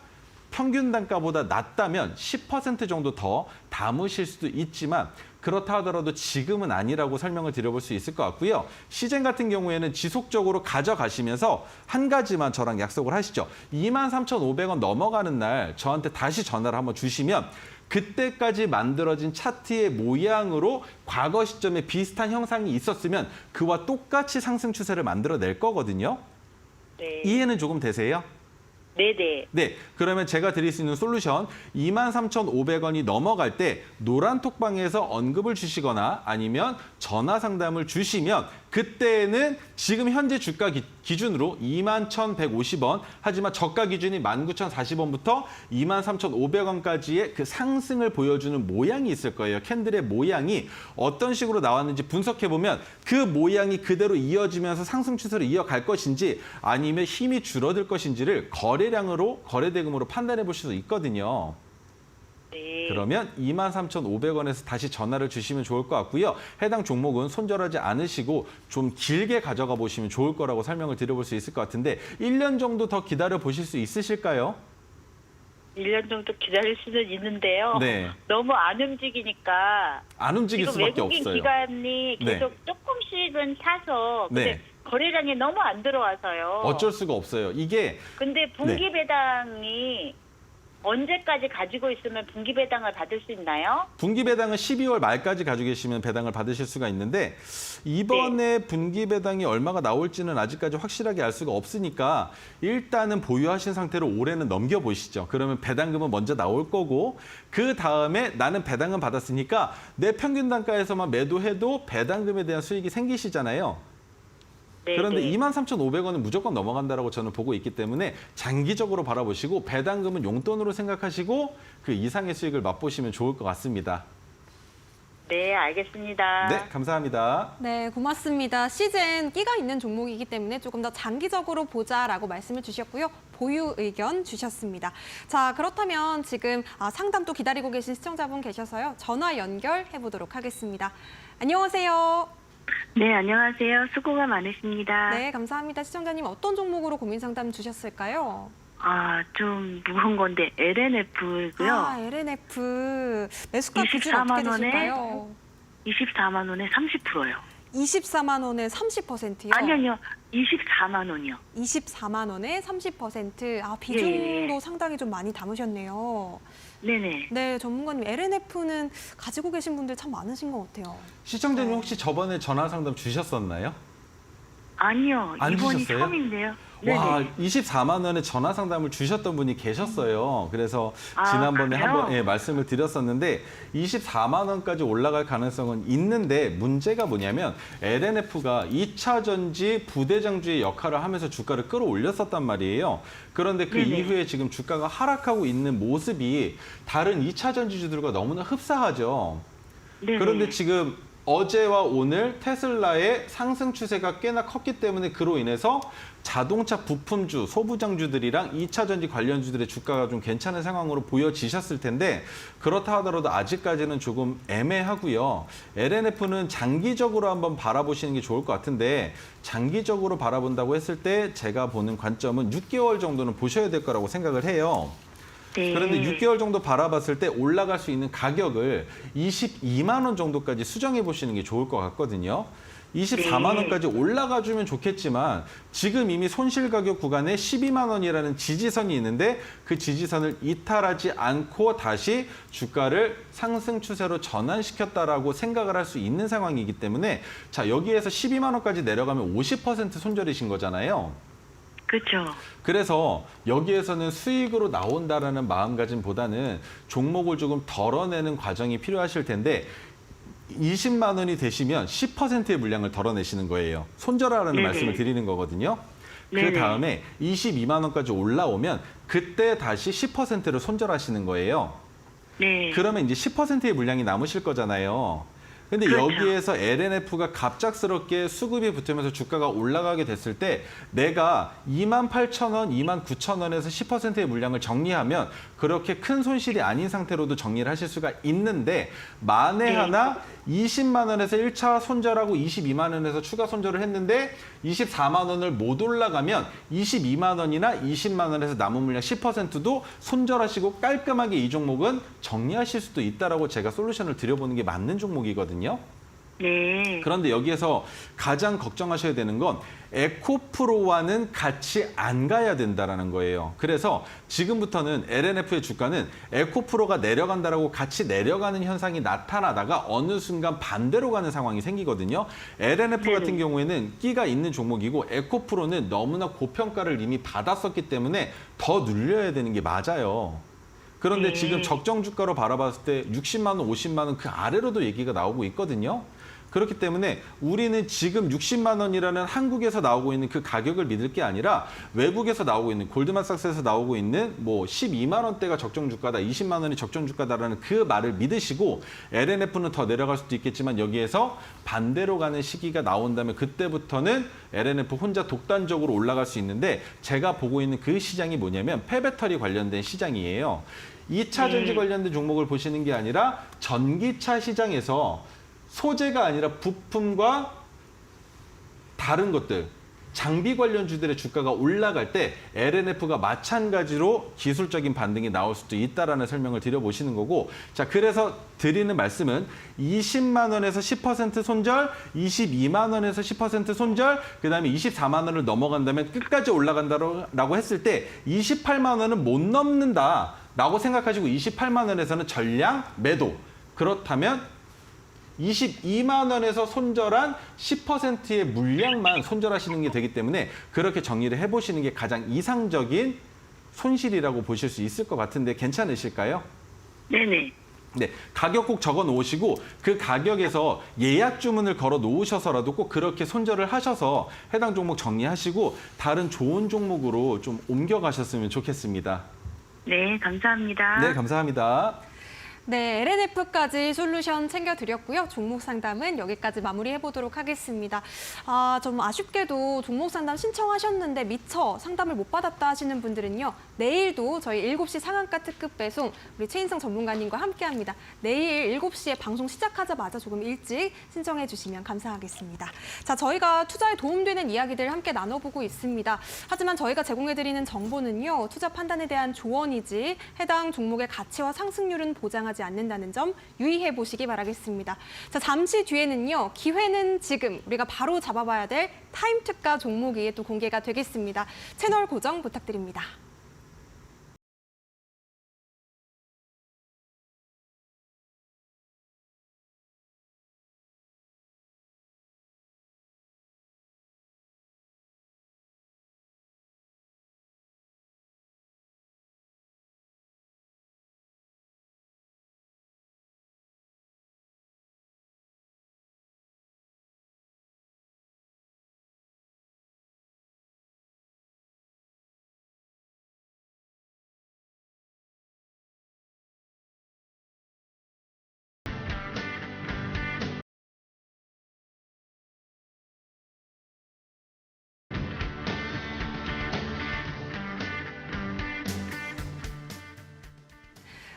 평균 단가보다 낮다면 10% 정도 더 담으실 수도 있지만 그렇다 하더라도 지금은 아니라고 설명을 드려볼 수 있을 것 같고요. 시젠 같은 경우에는 지속적으로 가져가시면서 한 가지만 저랑 약속을 하시죠. 23,500원 넘어가는 날 저한테 다시 전화를 한번 주시면 그때까지 만들어진 차트의 모양으로 과거 시점에 비슷한 형상이 있었으면 그와 똑같이 상승 추세를 만들어낼 거거든요. 네. 이해는 조금 되세요? 네네. 네, 그러면 제가 드릴 수 있는 솔루션 23,500원이 넘어갈 때 노란 톡방에서 언급을 주시거나 아니면 전화 상담을 주시면 그때는 지금 현재 주가 기준으로 21,150원 하지만 저가 기준이 19,040원부터 23,500원까지의 그 상승을 보여주는 모양이 있을 거예요. 캔들의 모양이 어떤 식으로 나왔는지 분석해보면 그 모양이 그대로 이어지면서 상승 추세로 이어갈 것인지 아니면 힘이 줄어들 것인지를 거래량으로 거래대금으로 판단해 보실 수 있거든요. 네. 그러면 23,500원에서 다시 전화를 주시면 좋을 것 같고요. 해당 종목은 손절하지 않으시고 좀 길게 가져가 보시면 좋을 거라고 설명을 드려볼 수 있을 것 같은데 1년 정도 더 기다려 보실 수 있으실까요? 1년 정도 기다릴 수는 있는데요. 네. 너무 안 움직이니까 안 움직일 지금 수밖에 외국인 없어요. 기관이 계속 조금씩은 사서 근데 네. 거래량이 너무 안 들어와서요. 어쩔 수가 없어요. 이게 근데 분기 배당이 언제까지 가지고 있으면 분기 배당을 받을 수 있나요? 분기 배당은 12월 말까지 가지고 계시면 배당을 받으실 수가 있는데 이번에 분기 배당이 얼마가 나올지는 아직까지 확실하게 알 수가 없으니까 일단은 보유하신 상태로 올해는 넘겨보시죠. 그러면 배당금은 먼저 나올 거고 그 다음에 나는 배당금 받았으니까 내 평균 단가에서만 매도해도 배당금에 대한 수익이 생기시잖아요. 네, 그런데 네. 23,500원은 무조건 넘어간다라고 저는 보고 있기 때문에 장기적으로 바라보시고 배당금은 용돈으로 생각하시고 그 이상의 수익을 맛보시면 좋을 것 같습니다. 네, 알겠습니다. 네, 감사합니다. 네, 고맙습니다. 시즌 끼가 있는 종목이기 때문에 조금 더 장기적으로 보자라고 말씀을 주셨고요. 보유 의견 주셨습니다. 자, 그렇다면 지금 상담 또 기다리고 계신 시청자분 계셔서요. 전화 연결해 보도록 하겠습니다. 안녕하세요. 네, 안녕하세요. 수고가 많으십니다. 네, 감사합니다. 시청자님 어떤 종목으로 고민 상담 주셨을까요? 좀 무거운 건데 LNF고요. LNF 매수가 기준 어떻게 24만 원에 되실까요? 24만 원에 30%요. 24만 원에 30%요? 아니요. 24만 원이요. 24만 원에 30%. 비중도 예. 상당히 좀 많이 담으셨네요. 네네. 네, 전문가님 LNF는 가지고 계신 분들 참 많으신 것 같아요. 시청자님 혹시 저번에 전화 상담 주셨었나요? 아니요. 안 이번이 주셨어요? 처음인데요. 네네. 와, 24만 원에 전화 상담을 주셨던 분이 계셨어요. 그래서 아, 지난번에 그래요? 한번 말씀을 드렸었는데 24만 원까지 올라갈 가능성은 있는데 문제가 뭐냐면 LNF가 2차 전지 부대장주의 역할을 하면서 주가를 끌어올렸었단 말이에요. 그런데 그 네네. 이후에 지금 주가가 하락하고 있는 모습이 다른 2차 전지주들과 너무나 흡사하죠. 네네. 그런데 지금 어제와 오늘 테슬라의 상승 추세가 꽤나 컸기 때문에 그로 인해서 자동차 부품주, 소부장주들이랑 2차 전지 관련주들의 주가가 좀 괜찮은 상황으로 보여지셨을 텐데 그렇다 하더라도 아직까지는 조금 애매하고요. LNF는 장기적으로 한번 바라보시는 게 좋을 것 같은데 장기적으로 바라본다고 했을 때 제가 보는 관점은 6개월 정도는 보셔야 될 거라고 생각을 해요. 네. 그런데 6개월 정도 바라봤을 때 올라갈 수 있는 가격을 22만 원 정도까지 수정해 보시는 게 좋을 것 같거든요. 24만 네. 원까지 올라가 주면 좋겠지만 지금 이미 손실 가격 구간에 12만 원이라는 지지선이 있는데 그 지지선을 이탈하지 않고 다시 주가를 상승 추세로 전환시켰다라고 생각을 할 수 있는 상황이기 때문에 자, 여기에서 12만 원까지 내려가면 50% 손절이신 거잖아요. 그렇죠. 그래서 여기에서는 수익으로 나온다라는 마음가짐보다는 종목을 조금 덜어내는 과정이 필요하실 텐데 20만 원이 되시면 10%의 물량을 덜어내시는 거예요. 손절하라는 네네. 말씀을 드리는 거거든요. 그 네네. 다음에 22만 원까지 올라오면 그때 다시 10%를 손절하시는 거예요. 네. 그러면 이제 10%의 물량이 남으실 거잖아요. 근데 그렇죠. 여기에서 LNF가 갑작스럽게 수급이 붙으면서 주가가 올라가게 됐을 때 내가 28,000원, 29,000원에서 10%의 물량을 정리하면 그렇게 큰 손실이 아닌 상태로도 정리를 하실 수가 있는데 만에 네. 하나 20만 원에서 1차 손절하고 22만 원에서 추가 손절을 했는데 24만 원을 못 올라가면 22만 원이나 20만 원에서 남은 물량 10%도 손절하시고 깔끔하게 이 종목은 정리하실 수도 있다라고 제가 솔루션을 드려보는 게 맞는 종목이거든요. 네. 그런데 여기에서 가장 걱정하셔야 되는 건 에코프로와는 같이 안 가야 된다라는 거예요. 그래서 지금부터는 LNF의 주가는 에코프로가 내려간다라고 같이 내려가는 현상이 나타나다가 어느 순간 반대로 가는 상황이 생기거든요. LNF 같은 경우에는 끼가 있는 종목이고 에코프로는 너무나 고평가를 이미 받았었기 때문에 더 눌려야 되는 게 맞아요. 그런데 네. 지금 적정 주가로 바라봤을 때 60만 원, 50만 원 그 아래로도 얘기가 나오고 있거든요. 그렇기 때문에 우리는 지금 60만 원이라는 한국에서 나오고 있는 그 가격을 믿을 게 아니라 외국에서 나오고 있는 골드만삭스에서 나오고 있는 뭐 12만 원대가 적정 주가다, 20만 원이 적정 주가다라는 그 말을 믿으시고 LNF는 더 내려갈 수도 있겠지만 여기에서 반대로 가는 시기가 나온다면 그때부터는 LNF 혼자 독단적으로 올라갈 수 있는데 제가 보고 있는 그 시장이 뭐냐면 폐배터리 관련된 시장이에요. 2차 전지 관련된 종목을 보시는 게 아니라 전기차 시장에서 소재가 아니라 부품과 다른 것들, 장비 관련주들의 주가가 올라갈 때 LNF가 마찬가지로 기술적인 반등이 나올 수도 있다라는 설명을 드려보시는 거고, 자, 그래서 드리는 말씀은 20만 원에서 10% 손절, 22만 원에서 10% 손절, 그다음에 24만 원을 넘어간다면 끝까지 올라간다라고 했을 때 28만 원은 못 넘는다라고 생각하시고 28만 원에서는 전량 매도. 그렇다면 22만 원에서 손절한 10%의 물량만 손절하시는 게 되기 때문에 그렇게 정리를 해보시는 게 가장 이상적인 손실이라고 보실 수 있을 것 같은데 괜찮으실까요? 네네. 네, 가격 꼭 적어 놓으시고 그 가격에서 예약 주문을 걸어 놓으셔서라도 꼭 그렇게 손절을 하셔서 해당 종목 정리하시고 다른 좋은 종목으로 좀 옮겨가셨으면 좋겠습니다. 네, 감사합니다. 네, 감사합니다. 네, LNF까지 솔루션 챙겨드렸고요. 종목 상담은 여기까지 마무리해보도록 하겠습니다. 좀 아쉽게도 종목 상담 신청하셨는데 미처 상담을 못 받았다 하시는 분들은요. 내일도 저희 7시 상한가 특급 배송 우리 최인성 전문가님과 함께합니다. 내일 7시에 방송 시작하자마자 조금 일찍 신청해 주시면 감사하겠습니다. 자, 저희가 투자에 도움되는 이야기들 함께 나눠보고 있습니다. 하지만 저희가 제공해드리는 정보는요. 투자 판단에 대한 조언이지 해당 종목의 가치와 상승률은 보장하지 않는다는 점 유의해 보시기 바라겠습니다. 자, 잠시 뒤에는요. 기회는 지금 우리가 바로 잡아봐야 될 타임 특가 종목이 또 공개가 되겠습니다. 채널 고정 부탁드립니다.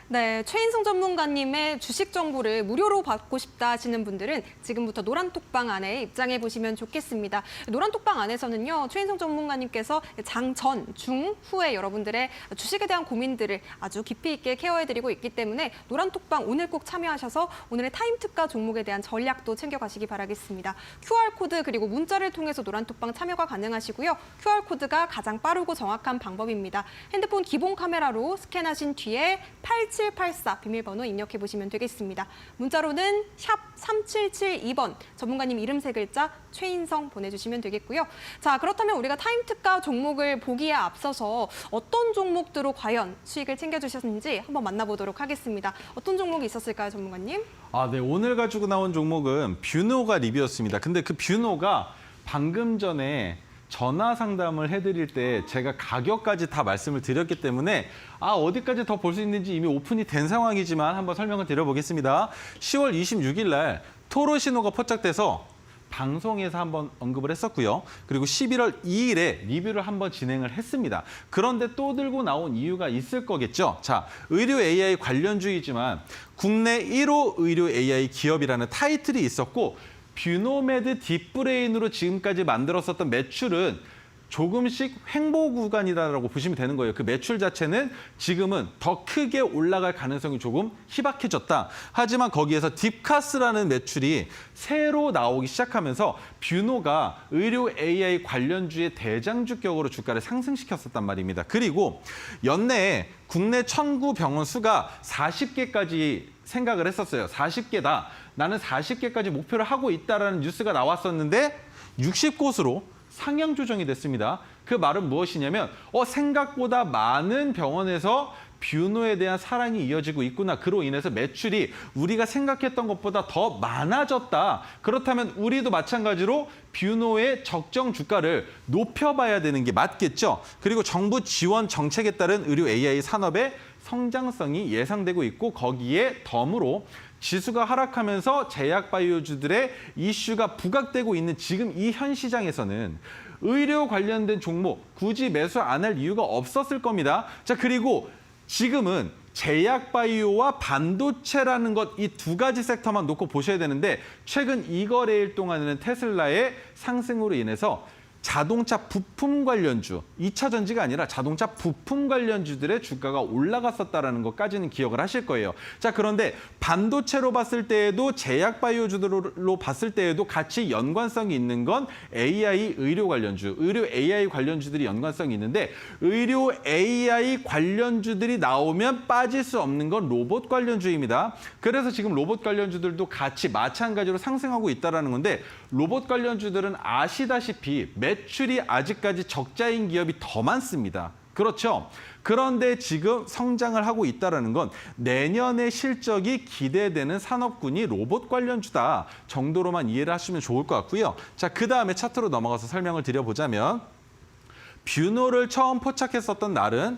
네, 최인성 전문가님의 주식 정보를 무료로 받고 싶다 하시는 분들은 지금부터 노란톡방 안에 입장해 보시면 좋겠습니다. 노란톡방 안에서는요, 최인성 전문가님께서 장 전, 중, 후에 여러분들의 주식에 대한 고민들을 아주 깊이 있게 케어해드리고 있기 때문에 노란톡방 오늘 꼭 참여하셔서 오늘의 타임 특가 종목에 대한 전략도 챙겨가시기 바라겠습니다. QR코드 그리고 문자를 통해서 노란톡방 참여가 가능하시고요. QR코드가 가장 빠르고 정확한 방법입니다. 핸드폰 기본 카메라로 스캔하신 뒤에 8784 비밀번호 입력해 보시면 되겠습니다. 문자로는 샵 3772번 전문가님 이름 세 글자 최인성 보내주시면 되겠고요. 자, 그렇다면 우리가 타임 특가 종목을 보기에 앞서서 어떤 종목들로 과연 수익을 챙겨주셨는지 한번 만나보도록 하겠습니다. 어떤 종목이 있었을까요, 전문가님? 네, 오늘 가지고 나온 종목은 뷰노가 리뷰였습니다. 근데 그 뷰노가 방금 전에 전화 상담을 해드릴 때 제가 가격까지 다 말씀을 드렸기 때문에 어디까지 더 볼 수 있는지 이미 오픈이 된 상황이지만 한번 설명을 드려보겠습니다. 10월 26일 날 토로 신호가 포착돼서 방송에서 한번 언급을 했었고요. 그리고 11월 2일에 리뷰를 한번 진행을 했습니다. 그런데 또 들고 나온 이유가 있을 거겠죠. 자, 의료 AI 관련주이지만 국내 1호 의료 AI 기업이라는 타이틀이 있었고 뷰노메드 딥브레인으로 지금까지 만들었었던 매출은 조금씩 횡보 구간이다라고 보시면 되는 거예요. 그 매출 자체는 지금은 더 크게 올라갈 가능성이 조금 희박해졌다. 하지만 거기에서 딥카스라는 매출이 새로 나오기 시작하면서 뷰노가 의료 AI 관련주의 대장주격으로 주가를 상승시켰었단 말입니다. 그리고 연내에 국내 청구 병원 수가 40개까지 생각을 했었어요. 40개다. 나는 40개까지 목표를 하고 있다라는 뉴스가 나왔었는데 60곳으로 상향 조정이 됐습니다. 그 말은 무엇이냐면 생각보다 많은 병원에서 뷰노에 대한 사랑이 이어지고 있구나. 그로 인해서 매출이 우리가 생각했던 것보다 더 많아졌다. 그렇다면 우리도 마찬가지로 뷰노의 적정 주가를 높여봐야 되는 게 맞겠죠. 그리고 정부 지원 정책에 따른 의료 AI 산업의 성장성이 예상되고 있고 거기에 덤으로 지수가 하락하면서 제약바이오주들의 이슈가 부각되고 있는 지금 이 현 시장에서는 의료 관련된 종목 굳이 매수 안 할 이유가 없었을 겁니다. 자, 그리고 지금은 제약바이오와 반도체라는 것, 이 두 가지 섹터만 놓고 보셔야 되는데 최근 2거래일 동안에는 테슬라의 상승으로 인해서 자동차 부품 관련주, 2차 전지가 아니라 자동차 부품 관련주들의 주가가 올라갔었다는 것까지는 기억을 하실 거예요. 자, 그런데 반도체로 봤을 때에도 제약바이오주들로 봤을 때에도 같이 연관성이 있는 건 AI 의료 관련주, 의료 AI 관련주들이 연관성이 있는데 의료 AI 관련주들이 나오면 빠질 수 없는 건 로봇 관련주입니다. 그래서 지금 로봇 관련주들도 같이 마찬가지로 상승하고 있다는 건데 로봇 관련주들은 아시다시피 매출이 아직까지 적자인 기업이 더 많습니다. 그렇죠? 그런데 지금 성장을 하고 있다는 건 내년의 실적이 기대되는 산업군이 로봇 관련주다 정도로만 이해를 하시면 좋을 것 같고요. 자, 그다음에 차트로 넘어가서 설명을 드려보자면 뷰노를 처음 포착했었던 날은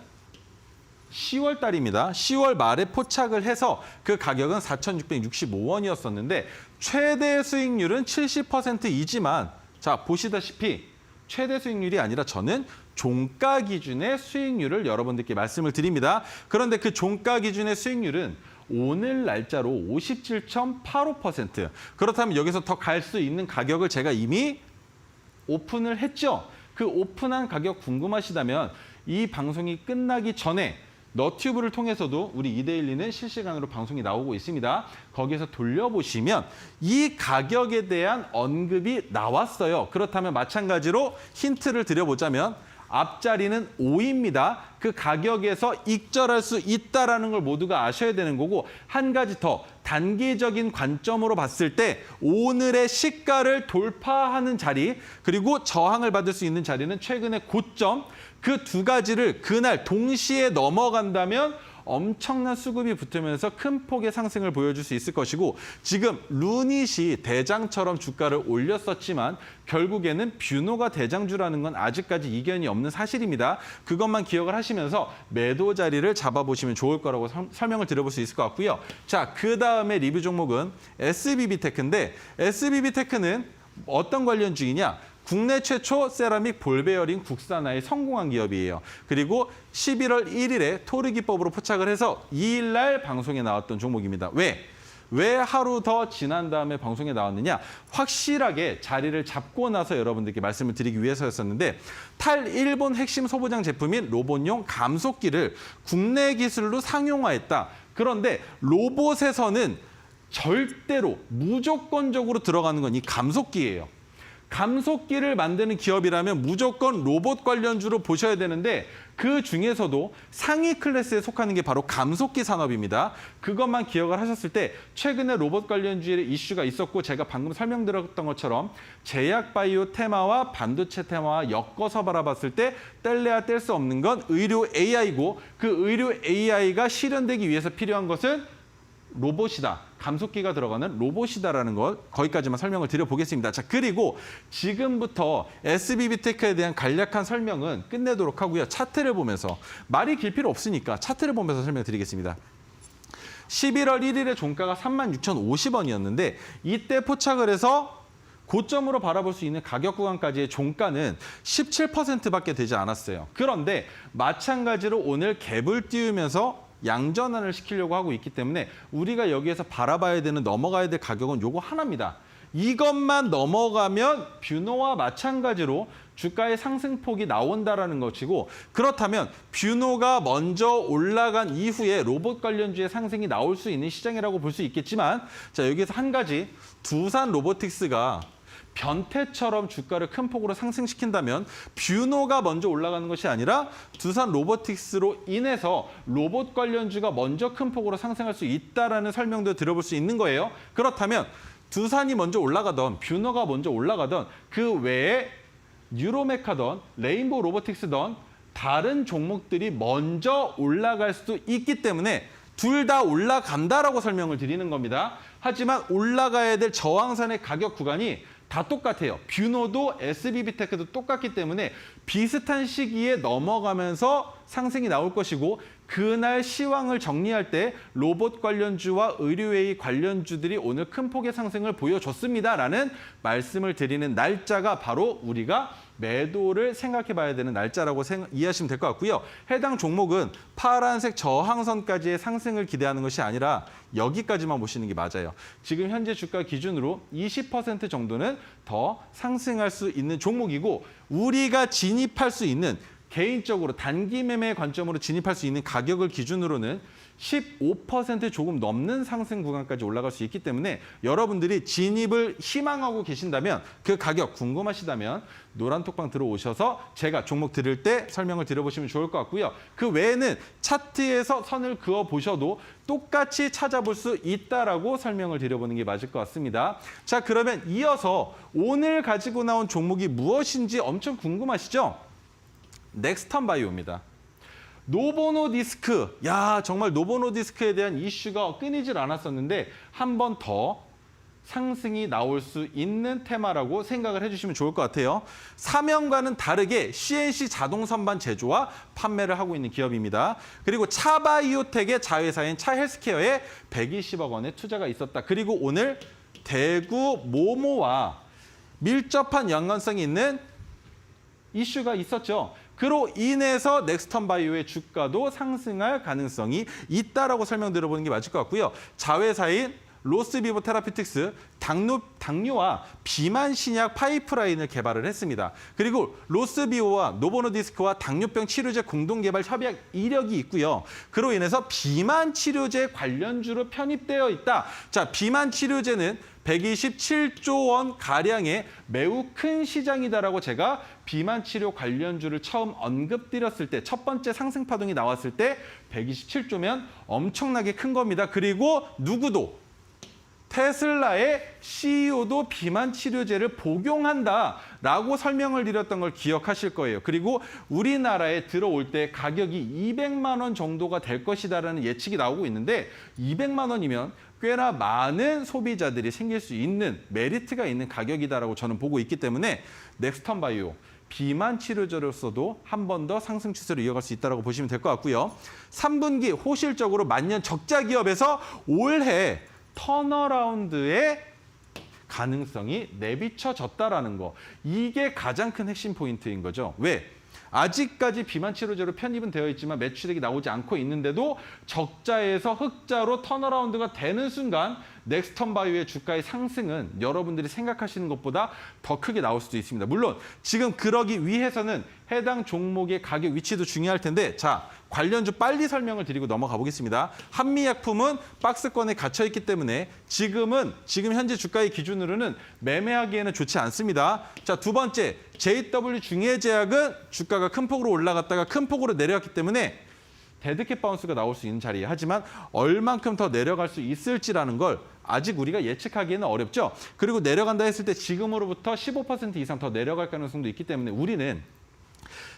10월 달입니다. 10월 말에 포착을 해서 그 가격은 4,665원이었었는데 최대 수익률은 70%이지만 자, 보시다시피 최대 수익률이 아니라 저는 종가 기준의 수익률을 여러분들께 말씀을 드립니다. 그런데 그 종가 기준의 수익률은 오늘 날짜로 57.85%. 그렇다면 여기서 더 갈 수 있는 가격을 제가 이미 오픈을 했죠. 그 오픈한 가격 궁금하시다면 이 방송이 끝나기 전에 너튜브를 통해서도 우리 이데일리는 실시간으로 방송이 나오고 있습니다. 거기에서 돌려보시면 이 가격에 대한 언급이 나왔어요. 그렇다면 마찬가지로 힌트를 드려보자면 앞자리는 5입니다. 그 가격에서 익절할 수 있다는 걸 모두가 아셔야 되는 거고 한 가지 더 단기적인 관점으로 봤을 때 오늘의 시가를 돌파하는 자리 그리고 저항을 받을 수 있는 자리는 최근의 고점 그 두 가지를 그날 동시에 넘어간다면 엄청난 수급이 붙으면서 큰 폭의 상승을 보여줄 수 있을 것이고 지금 루닛이 대장처럼 주가를 올렸었지만 결국에는 뷰노가 대장주라는 건 아직까지 이견이 없는 사실입니다. 그것만 기억을 하시면서 매도 자리를 잡아보시면 좋을 거라고 설명을 드려볼 수 있을 것 같고요. 자, 그다음에 리뷰 종목은 SBB테크인데 SBB테크는 어떤 관련주이냐? 국내 최초 세라믹 볼 베어링 국산화에 성공한 기업이에요. 그리고 11월 1일에 토르 기법으로 포착을 해서 2일 날 방송에 나왔던 종목입니다. 왜 하루 더 지난 다음에 방송에 나왔느냐? 확실하게 자리를 잡고 나서 여러분들께 말씀을 드리기 위해서였었는데 탈일본 핵심 소부장 제품인 로봇용 감속기를 국내 기술로 상용화했다. 그런데 로봇에서는 절대로 무조건적으로 들어가는 건 이 감속기예요. 감속기를 만드는 기업이라면 무조건 로봇 관련주로 보셔야 되는데 그 중에서도 상위 클래스에 속하는 게 바로 감속기 산업입니다. 그것만 기억을 하셨을 때 최근에 로봇 관련주의 이슈가 있었고 제가 방금 설명드렸던 것처럼 제약바이오 테마와 반도체 테마와 엮어서 바라봤을 때 뗄래야 뗄 수 없는 건 의료 AI고 그 의료 AI가 실현되기 위해서 필요한 것은 로봇이다. 감속기가 들어가는 로봇이다라는 걸 거기까지만 설명을 드려보겠습니다. 자, 그리고 지금부터 SBB테크에 대한 간략한 설명은 끝내도록 하고요. 차트를 보면서 말이 길 필요 없으니까 차트를 보면서 설명드리겠습니다. 11월 1일에 종가가 36,050원이었는데 이때 포착을 해서 고점으로 바라볼 수 있는 가격 구간까지의 종가는 17%밖에 되지 않았어요. 그런데 마찬가지로 오늘 갭을 띄우면서 양전환을 시키려고 하고 있기 때문에 우리가 여기에서 바라봐야 되는 넘어가야 될 가격은 요거 하나입니다. 이것만 넘어가면 뷰노와 마찬가지로 주가의 상승폭이 나온다라는 것이고 그렇다면 뷰노가 먼저 올라간 이후에 로봇 관련주의 상승이 나올 수 있는 시장이라고 볼 수 있겠지만 자 여기서 한 가지 두산 로보틱스가 변태처럼 주가를 큰 폭으로 상승시킨다면 뷰노가 먼저 올라가는 것이 아니라 두산 로보틱스로 인해서 로봇 관련주가 먼저 큰 폭으로 상승할 수 있다라는 설명도 들어볼 수 있는 거예요. 그렇다면 두산이 먼저 올라가던 뷰노가 먼저 올라가던 그 외에 뉴로메카던 레인보우 로보틱스던 다른 종목들이 먼저 올라갈 수도 있기 때문에 둘 다 올라간다라고 설명을 드리는 겁니다. 하지만 올라가야 될 저항선의 가격 구간이 다 똑같아요. 뷰노도 SBB테크도 똑같기 때문에 비슷한 시기에 넘어가면서 상승이 나올 것이고 그날 시황을 정리할 때 로봇 관련주와 의료웨이 관련주들이 오늘 큰 폭의 상승을 보여줬습니다라는 말씀을 드리는 날짜가 바로 우리가 매도를 생각해 봐야 되는 날짜라고 이해하시면 될 것 같고요. 해당 종목은 파란색 저항선까지의 상승을 기대하는 것이 아니라 여기까지만 보시는 게 맞아요. 지금 현재 주가 기준으로 20% 정도는 더 상승할 수 있는 종목이고 우리가 진입할 수 있는 개인적으로 단기 매매 관점으로 진입할 수 있는 가격을 기준으로는 15% 조금 넘는 상승 구간까지 올라갈 수 있기 때문에 여러분들이 진입을 희망하고 계신다면 그 가격 궁금하시다면 노란톡방 들어오셔서 제가 종목 드릴 때 설명을 드려보시면 좋을 것 같고요. 그 외에는 차트에서 선을 그어보셔도 똑같이 찾아볼 수 있다라고 설명을 드려보는 게 맞을 것 같습니다. 자, 그러면 이어서 오늘 가지고 나온 종목이 무엇인지 엄청 궁금하시죠? 넥스턴 바이오입니다. 노보노디스크, 야 정말 노보노디스크에 대한 이슈가 끊이질 않았었는데 한 번 더 상승이 나올 수 있는 테마라고 생각을 해주시면 좋을 것 같아요. 사명과는 다르게 CNC 자동 선반 제조와 판매를 하고 있는 기업입니다. 그리고 차바이오텍의 자회사인 차헬스케어에 120억 원의 투자가 있었다. 그리고 오늘 대구 모모와 밀접한 연관성이 있는 이슈가 있었죠. 그로 인해서 넥스턴 바이오의 주가도 상승할 가능성이 있다라고 설명드려보는 게 맞을 것 같고요. 자회사인 로스비보 테라피틱스 당뇨와 비만 신약 파이프라인을 개발을 했습니다. 그리고 로스비오와 노보노디스크와 당뇨병 치료제 공동 개발 협약 이력이 있고요. 그로 인해서 비만 치료제 관련주로 편입되어 있다. 자, 비만 치료제는 127조 원 가량의 매우 큰 시장이다라고 제가 비만 치료 관련주를 처음 언급드렸을 때 첫 번째 상승 파동이 나왔을 때 127조면 엄청나게 큰 겁니다. 그리고 누구도 테슬라의 CEO도 비만 치료제를 복용한다라고 설명을 드렸던 걸 기억하실 거예요. 그리고 우리나라에 들어올 때 가격이 200만 원 정도가 될 것이다라는 예측이 나오고 있는데 200만 원이면 꽤나 많은 소비자들이 생길 수 있는 메리트가 있는 가격이다라고 저는 보고 있기 때문에 넥스턴 바이오 비만 치료제로서도 한 번 더 상승 추세를 이어갈 수 있다고 보시면 될 것 같고요. 3분기 호실적으로 만년 적자 기업에서 올해 턴어라운드의 가능성이 내비쳐졌다라는 거. 이게 가장 큰 핵심 포인트인 거죠. 왜? 아직까지 비만 치료제로 편입은 되어 있지만 매출액이 나오지 않고 있는데도 적자에서 흑자로 턴어라운드가 되는 순간 넥스턴 바이오의 주가의 상승은 여러분들이 생각하시는 것보다 더 크게 나올 수도 있습니다. 물론 지금 그러기 위해서는 해당 종목의 가격 위치도 중요할 텐데 자, 관련주 빨리 설명을 드리고 넘어가 보겠습니다. 한미약품은 박스권에 갇혀 있기 때문에 지금 현재 주가의 기준으로는 매매하기에는 좋지 않습니다. 자, 두 번째 JW 중해제약은 주가가 큰 폭으로 올라갔다가 큰 폭으로 내려갔기 때문에 데드캣 바운스가 나올 수 있는 자리에 하지만 얼만큼 더 내려갈 수 있을지라는 걸 아직 우리가 예측하기에는 어렵죠. 그리고 내려간다 했을 때 지금으로부터 15% 이상 더 내려갈 가능성도 있기 때문에 우리는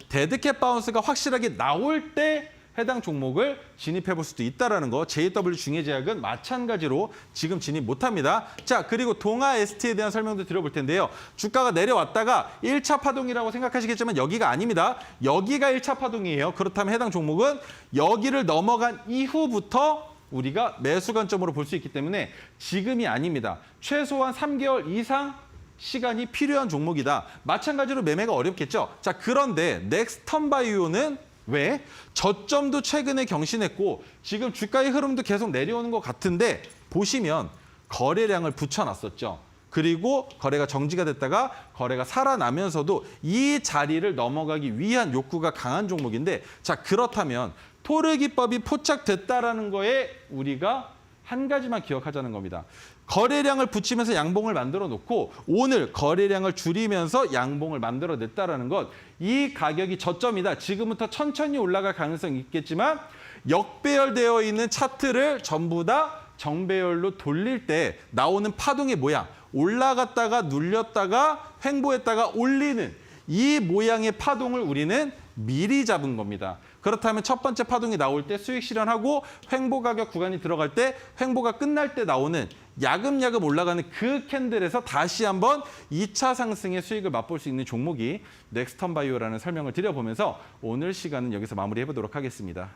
데드캣 바운스가 확실하게 나올 때 해당 종목을 진입해 볼 수도 있다는 거. JW 중해제약은 마찬가지로 지금 진입 못합니다. 자, 그리고 동아 ST에 대한 설명도 드려볼 텐데요. 주가가 내려왔다가 1차 파동이라고 생각하시겠지만 여기가 아닙니다. 여기가 1차 파동이에요. 그렇다면 해당 종목은 여기를 넘어간 이후부터 우리가 매수 관점으로 볼 수 있기 때문에 지금이 아닙니다. 최소한 3개월 이상 시간이 필요한 종목이다. 마찬가지로 매매가 어렵겠죠. 자, 그런데 넥스턴 바이오는 왜? 저점도 최근에 경신했고 지금 주가의 흐름도 계속 내려오는 것 같은데 보시면 거래량을 붙여놨었죠. 그리고 거래가 정지가 됐다가 거래가 살아나면서도 이 자리를 넘어가기 위한 욕구가 강한 종목인데 자, 그렇다면 토르기법이 포착됐다라는 거에 우리가 한 가지만 기억하자는 겁니다. 거래량을 붙이면서 양봉을 만들어 놓고 오늘 거래량을 줄이면서 양봉을 만들어냈다는 것. 이 가격이 저점이다. 지금부터 천천히 올라갈 가능성이 있겠지만 역배열되어 있는 차트를 전부 다 정배열로 돌릴 때 나오는 파동의 모양. 올라갔다가 눌렸다가 횡보했다가 올리는 이 모양의 파동을 우리는 미리 잡은 겁니다. 그렇다면 첫 번째 파동이 나올 때 수익 실현하고 횡보 가격 구간이 들어갈 때 횡보가 끝날 때 나오는 야금야금 올라가는 그 캔들에서 다시 한번 2차 상승의 수익을 맛볼 수 있는 종목이 넥스턴 바이오라는 설명을 드려보면서 오늘 시간은 여기서 마무리해 보도록 하겠습니다.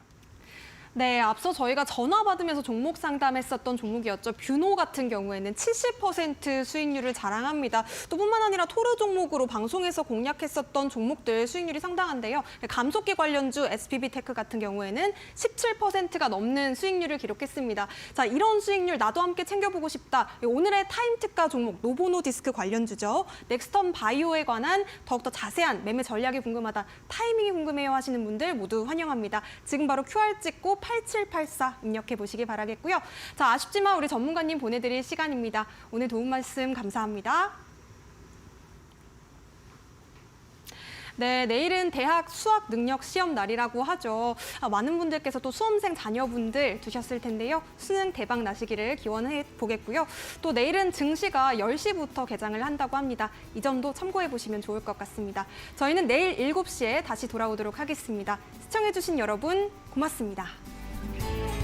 네, 앞서 저희가 전화 받으면서 종목 상담했었던 종목이었죠. 뷰노 같은 경우에는 70% 수익률을 자랑합니다. 또 뿐만 아니라 토르 종목으로 방송에서 공략했었던 종목들 수익률이 상당한데요. 감속기 관련주 SPB테크 같은 경우에는 17%가 넘는 수익률을 기록했습니다. 자, 이런 수익률 나도 함께 챙겨보고 싶다. 오늘의 타임 특가 종목 노보노디스크 관련주죠. 넥스턴 바이오에 관한 더욱더 자세한 매매 전략이 궁금하다, 타이밍이 궁금해요 하시는 분들 모두 환영합니다. 지금 바로 QR 찍고 8784 입력해 보시기 바라겠고요. 자, 아쉽지만 우리 전문가님 보내드릴 시간입니다. 오늘 도움 말씀 감사합니다. 네, 내일은 대학 수학 능력 시험 날이라고 하죠. 많은 분들께서 또 수험생 자녀분들 두셨을 텐데요. 수능 대박 나시기를 기원해 보겠고요. 또 내일은 증시가 10시부터 개장을 한다고 합니다. 이 점도 참고해 보시면 좋을 것 같습니다. 저희는 내일 7시에 다시 돌아오도록 하겠습니다. 시청해 주신 여러분 고맙습니다.